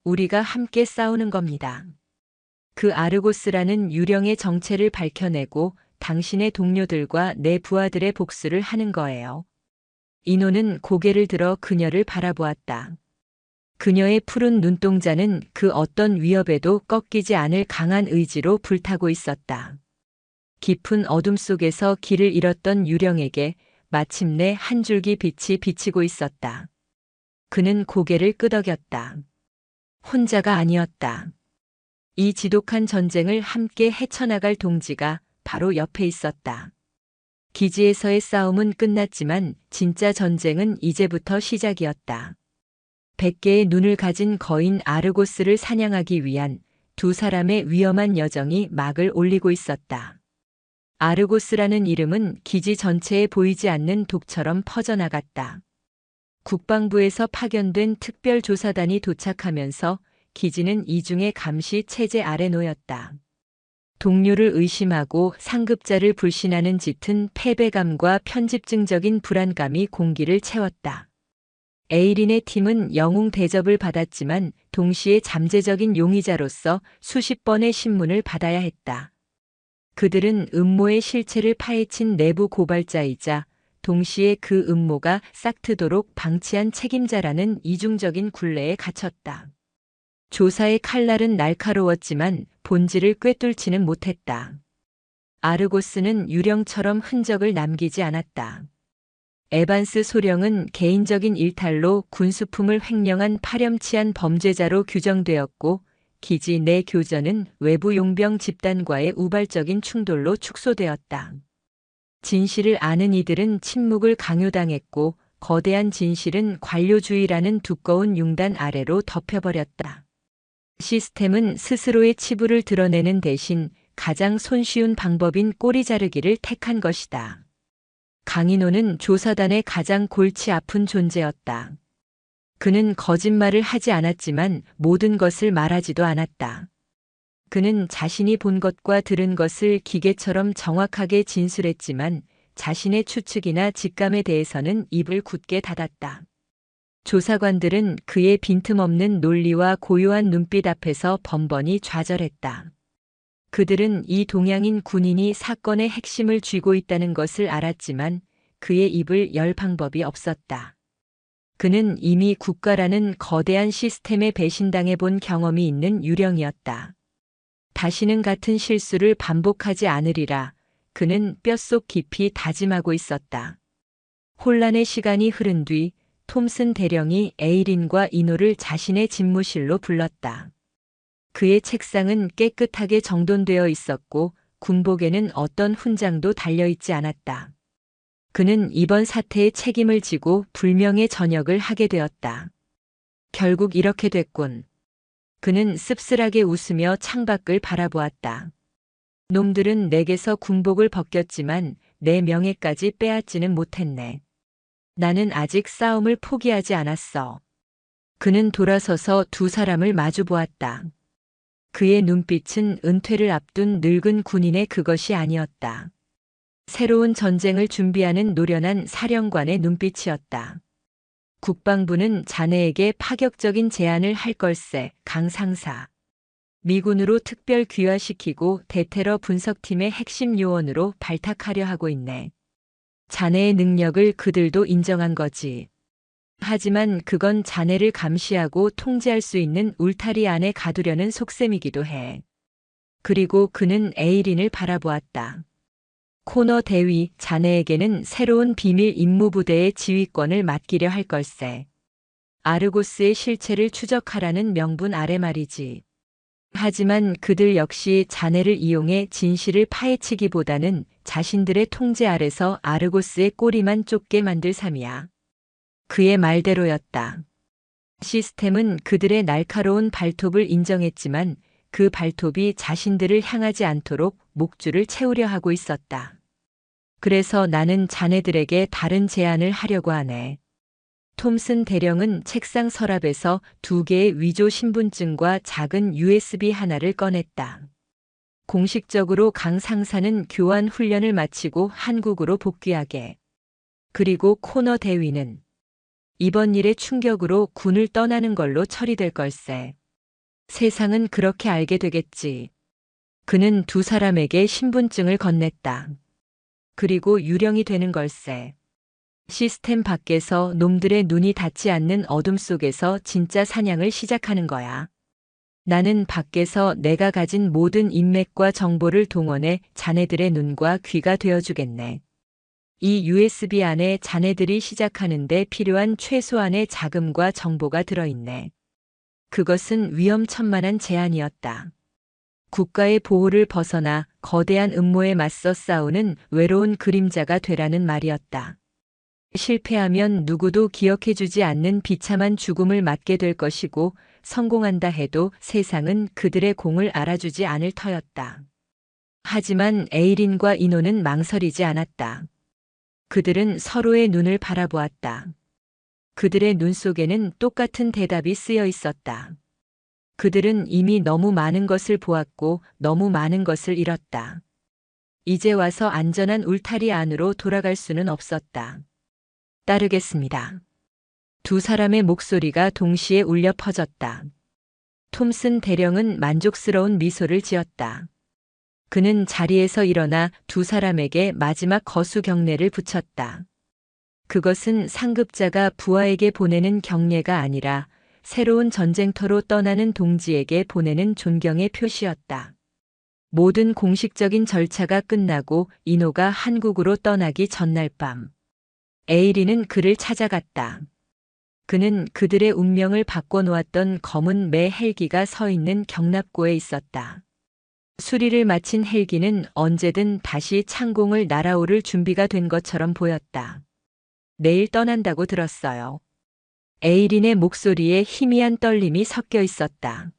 우리가 함께 싸우는 겁니다. 그 아르고스라는 유령의 정체를 밝혀내고 당신의 동료들과 내 부하들의 복수를 하는 거예요. 인호는 고개를 들어 그녀를 바라보았다. 그녀의 푸른 눈동자는 그 어떤 위협에도 꺾이지 않을 강한 의지로 불타고 있었다. 깊은 어둠 속에서 길을 잃었던 유령에게 마침내 한 줄기 빛이 비치고 있었다. 그는 고개를 끄덕였다. 혼자가 아니었다. 이 지독한 전쟁을 함께 헤쳐나갈 동지가 바로 옆에 있었다. 기지에서의 싸움은 끝났지만 진짜 전쟁은 이제부터 시작이었다. 100개의 눈을 가진 거인 아르고스를 사냥하기 위한 두 사람의 위험한 여정이 막을 올리고 있었다. 아르고스라는 이름은 기지 전체에 보이지 않는 독처럼 퍼져나갔다. 국방부에서 파견된 특별조사단이 도착하면서 기지는 이중의 감시 체제 아래 놓였다. 동료를 의심하고 상급자를 불신하는 짙은 패배감과 편집증적인 불안감이 공기를 채웠다. 에이린의 팀은 영웅 대접을 받았지만 동시에 잠재적인 용의자로서 수십 번의 신문을 받아야 했다. 그들은 음모의 실체를 파헤친 내부 고발자이자 동시에 그 음모가 싹트도록 방치한 책임자라는 이중적인 굴레에 갇혔다. 조사의 칼날은 날카로웠지만 본질을 꿰뚫지는 못했다. 아르고스는 유령처럼 흔적을 남기지 않았다. 에반스 소령은 개인적인 일탈로 군수품을 횡령한 파렴치한 범죄자로 규정되었고 기지 내 교전은 외부 용병 집단과의 우발적인 충돌로 축소되었다. 진실을 아는 이들은 침묵을 강요당했고 거대한 진실은 관료주의라는 두꺼운 융단 아래로 덮여버렸다. 시스템은 스스로의 치부를 드러내는 대신 가장 손쉬운 방법인 꼬리 자르기를 택한 것이다. 강인호는 조사단의 가장 골치 아픈 존재였다. 그는 거짓말을 하지 않았지만 모든 것을 말하지도 않았다. 그는 자신이 본 것과 들은 것을 기계처럼 정확하게 진술했지만 자신의 추측이나 직감에 대해서는 입을 굳게 닫았다. 조사관들은 그의 빈틈없는 논리와 고요한 눈빛 앞에서 번번이 좌절했다. 그들은 이 동양인 군인이 사건의 핵심을 쥐고 있다는 것을 알았지만 그의 입을 열 방법이 없었다. 그는 이미 국가라는 거대한 시스템에 배신당해 본 경험이 있는 유령이었다. 다시는 같은 실수를 반복하지 않으리라 그는 뼛속 깊이 다짐하고 있었다. 혼란의 시간이 흐른 뒤 톰슨 대령이 에이린과 이노를 자신의 집무실로 불렀다. 그의 책상은 깨끗하게 정돈되어 있었고 군복에는 어떤 훈장도 달려있지 않았다. 그는 이번 사태의 책임을 지고 불명예 전역을 하게 되었다. 결국 이렇게 됐군. 그는 씁쓸하게 웃으며 창밖을 바라보았다. 놈들은 내게서 군복을 벗겼지만 내 명예까지 빼앗지는 못했네. 나는 아직 싸움을 포기하지 않았어. 그는 돌아서서 두 사람을 마주 보았다. 그의 눈빛은 은퇴를 앞둔 늙은 군인의 그것이 아니었다. 새로운 전쟁을 준비하는 노련한 사령관의 눈빛이었다. 국방부는 자네에게 파격적인 제안을 할 걸세, 강 상사. 미군으로 특별 귀화시키고 대테러 분석팀의 핵심 요원으로 발탁하려 하고 있네. 자네의 능력을 그들도 인정한 거지. 하지만 그건 자네를 감시하고 통제할 수 있는 울타리 안에 가두려는 속셈이기도 해. 그리고 그는 에이린을 바라보았다. 코너 대위, 자네에게는 새로운 비밀 임무부대의 지휘권을 맡기려 할 걸세. 아르고스의 실체를 추적하라는 명분 아래 말이지. 하지만 그들 역시 자네를 이용해 진실을 파헤치기보다는 자신들의 통제 아래서 아르고스의 꼬리만 쫓게 만들 삶이야. 그의 말대로였다. 시스템은 그들의 날카로운 발톱을 인정했지만 그 발톱이 자신들을 향하지 않도록 목줄을 채우려 하고 있었다. 그래서 나는 자네들에게 다른 제안을 하려고 하네. 톰슨 대령은 책상 서랍에서 2개의 위조 신분증과 작은 USB 하나를 꺼냈다. 공식적으로 강 상사는 교환 훈련을 마치고 한국으로 복귀하게. 그리고 코너 대위는 이번 일의 충격으로 군을 떠나는 걸로 처리될 걸세. 세상은 그렇게 알게 되겠지. 그는 두 사람에게 신분증을 건넸다. 그리고 유령이 되는 걸세. 시스템 밖에서 놈들의 눈이 닿지 않는 어둠 속에서 진짜 사냥을 시작하는 거야. 나는 밖에서 내가 가진 모든 인맥과 정보를 동원해 자네들의 눈과 귀가 되어주겠네. 이 USB 안에 자네들이 시작하는데 필요한 최소한의 자금과 정보가 들어있네. 그것은 위험천만한 제안이었다. 국가의 보호를 벗어나 거대한 음모에 맞서 싸우는 외로운 그림자가 되라는 말이었다. 실패하면 누구도 기억해주지 않는 비참한 죽음을 맞게 될 것이고 성공한다 해도 세상은 그들의 공을 알아주지 않을 터였다. 하지만 에이린과 이노는 망설이지 않았다. 그들은 서로의 눈을 바라보았다. 그들의 눈 속에는 똑같은 대답이 쓰여 있었다. 그들은 이미 너무 많은 것을 보았고 너무 많은 것을 잃었다. 이제 와서 안전한 울타리 안으로 돌아갈 수는 없었다. 따르겠습니다. 두 사람의 목소리가 동시에 울려 퍼졌다. 톰슨 대령은 만족스러운 미소를 지었다. 그는 자리에서 일어나 두 사람에게 마지막 거수 경례를 붙였다. 그것은 상급자가 부하에게 보내는 경례가 아니라 새로운 전쟁터로 떠나는 동지에게 보내는 존경의 표시였다. 모든 공식적인 절차가 끝나고 이노가 한국으로 떠나기 전날 밤. 에이린은 그를 찾아갔다. 그는 그들의 운명을 바꿔놓았던 검은 매 헬기가 서 있는 경납고에 있었다. 수리를 마친 헬기는 언제든 다시 창공을 날아오를 준비가 된 것처럼 보였다. 내일 떠난다고 들었어요. 에이린의 목소리에 희미한 떨림이 섞여 있었다.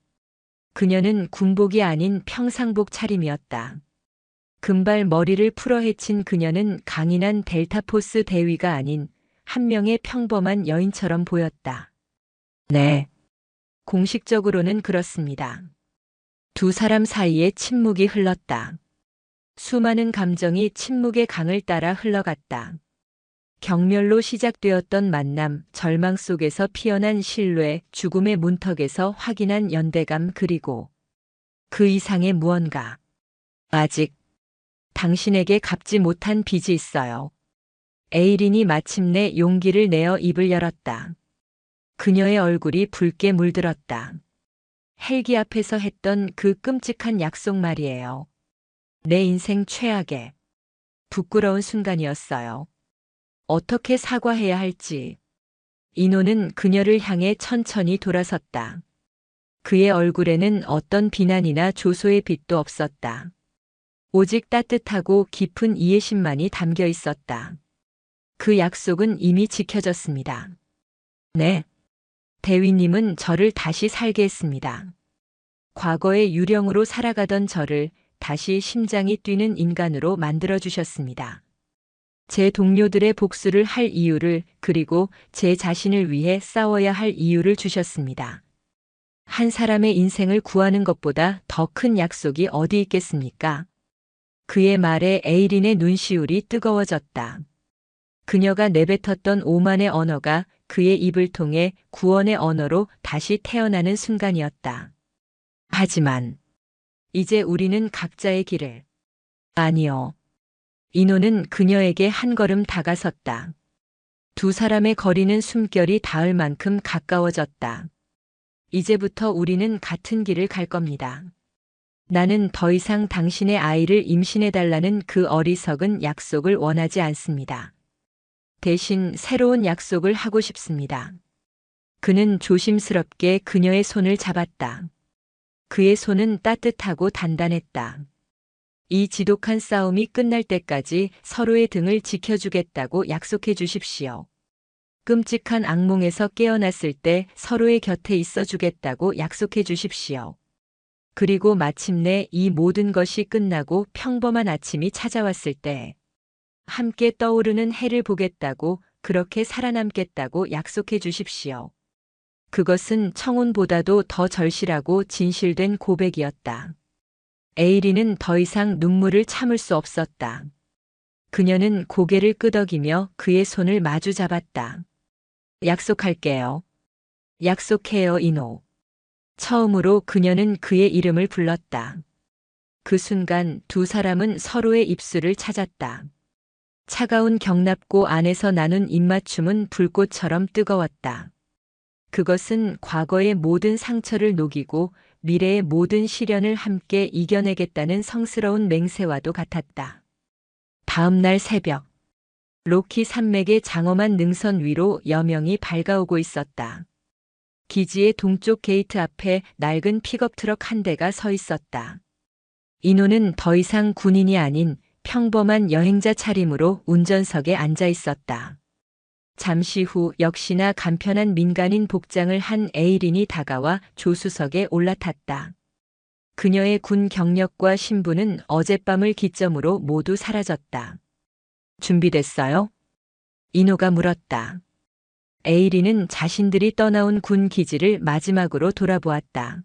그녀는 군복이 아닌 평상복 차림이었다. 금발 머리를 풀어 헤친 그녀는 강인한 델타포스 대위가 아닌 한 명의 평범한 여인처럼 보였다. 네. 공식적으로는 그렇습니다. 두 사람 사이에 침묵이 흘렀다. 수많은 감정이 침묵의 강을 따라 흘러갔다. 경멸로 시작되었던 만남, 절망 속에서 피어난 신뢰, 죽음의 문턱에서 확인한 연대감 그리고 그 이상의 무언가. 아직 당신에게 갚지 못한 빚이 있어요. 에이린이 마침내 용기를 내어 입을 열었다. 그녀의 얼굴이 붉게 물들었다. 헬기 앞에서 했던 그 끔찍한 약속 말이에요. 내 인생 최악의 부끄러운 순간이었어요. 어떻게 사과해야 할지. 이노는 그녀를 향해 천천히 돌아섰다. 그의 얼굴에는 어떤 비난이나 조소의 빛도 없었다. 오직 따뜻하고 깊은 이해심만이 담겨 있었다. 그 약속은 이미 지켜졌습니다. 네. 대위님은 저를 다시 살게 했습니다. 과거의 유령으로 살아가던 저를 다시 심장이 뛰는 인간으로 만들어주셨습니다. 제 동료들의 복수를 할 이유를 그리고 제 자신을 위해 싸워야 할 이유를 주셨습니다. 한 사람의 인생을 구하는 것보다 더 큰 약속이 어디 있겠습니까? 그의 말에 에이린의 눈시울이 뜨거워졌다. 그녀가 내뱉었던 오만의 언어가 그의 입을 통해 구원의 언어로 다시 태어나는 순간이었다. 하지만 이제 우리는 각자의 길을. 아니요. 이노는 그녀에게 한 걸음 다가섰다. 두 사람의 거리는 숨결이 닿을 만큼 가까워졌다. 이제부터 우리는 같은 길을 갈 겁니다. 나는 더 이상 당신의 아이를 임신해달라는 그 어리석은 약속을 원하지 않습니다. 대신 새로운 약속을 하고 싶습니다. 그는 조심스럽게 그녀의 손을 잡았다. 그의 손은 따뜻하고 단단했다. 이 지독한 싸움이 끝날 때까지 서로의 등을 지켜주겠다고 약속해 주십시오. 끔찍한 악몽에서 깨어났을 때 서로의 곁에 있어 주겠다고 약속해 주십시오. 그리고 마침내 이 모든 것이 끝나고 평범한 아침이 찾아왔을 때 함께 떠오르는 해를 보겠다고 그렇게 살아남겠다고 약속해 주십시오. 그것은 청혼보다도 더 절실하고 진실된 고백이었다. 에이린은 더 이상 눈물을 참을 수 없었다. 그녀는 고개를 끄덕이며 그의 손을 마주 잡았다. 약속할게요. 약속해요, 이노. 처음으로 그녀는 그의 이름을 불렀다. 그 순간 두 사람은 서로의 입술을 찾았다. 차가운 경납고 안에서 나눈 입맞춤은 불꽃처럼 뜨거웠다. 그것은 과거의 모든 상처를 녹이고 미래의 모든 시련을 함께 이겨내겠다는 성스러운 맹세와도 같았다. 다음 날 새벽, 로키 산맥의 장엄한 능선 위로 여명이 밝아오고 있었다. 기지의 동쪽 게이트 앞에 낡은 픽업 트럭 한 대가 서 있었다. 이노는 더 이상 군인이 아닌 평범한 여행자 차림으로 운전석에 앉아 있었다. 잠시 후 역시나 간편한 민간인 복장을 한 에이린이 다가와 조수석에 올라탔다. 그녀의 군 경력과 신분은 어젯밤을 기점으로 모두 사라졌다. 준비됐어요? 이노가 물었다. 에이린은 자신들이 떠나온 군 기지를 마지막으로 돌아보았다.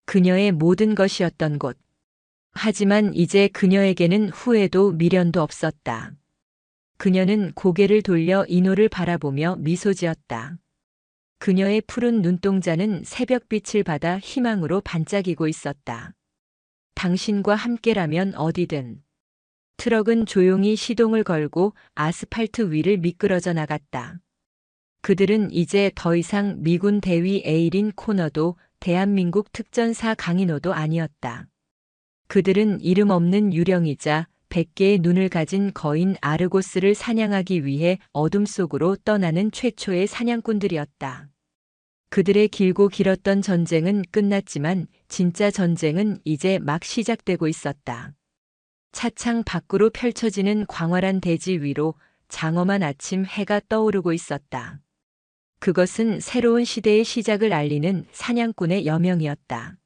그녀의 모든 것이었던 곳. 하지만 이제 그녀에게는 후회도 미련도 없었다. 그녀는 고개를 돌려 이노를 바라보며 미소 지었다. 그녀의 푸른 눈동자는 새벽빛을 받아 희망으로 반짝이고 있었다. 당신과 함께라면 어디든. 트럭은 조용히 시동을 걸고 아스팔트 위를 미끄러져 나갔다. 그들은 이제 더 이상 미군 대위 에이린 코너도 대한민국 특전사 강인호도 아니었다. 그들은 이름 없는 유령이자 100개의 눈을 가진 거인 아르고스를 사냥하기 위해 어둠 속으로 떠나는 최초의 사냥꾼들이었다. 그들의 길고 길었던 전쟁은 끝났지만 진짜 전쟁은 이제 막 시작되고 있었다. 차창 밖으로 펼쳐지는 광활한 대지 위로 장엄한 아침 해가 떠오르고 있었다. 그것은 새로운 시대의 시작을 알리는 사냥꾼의 여명이었다.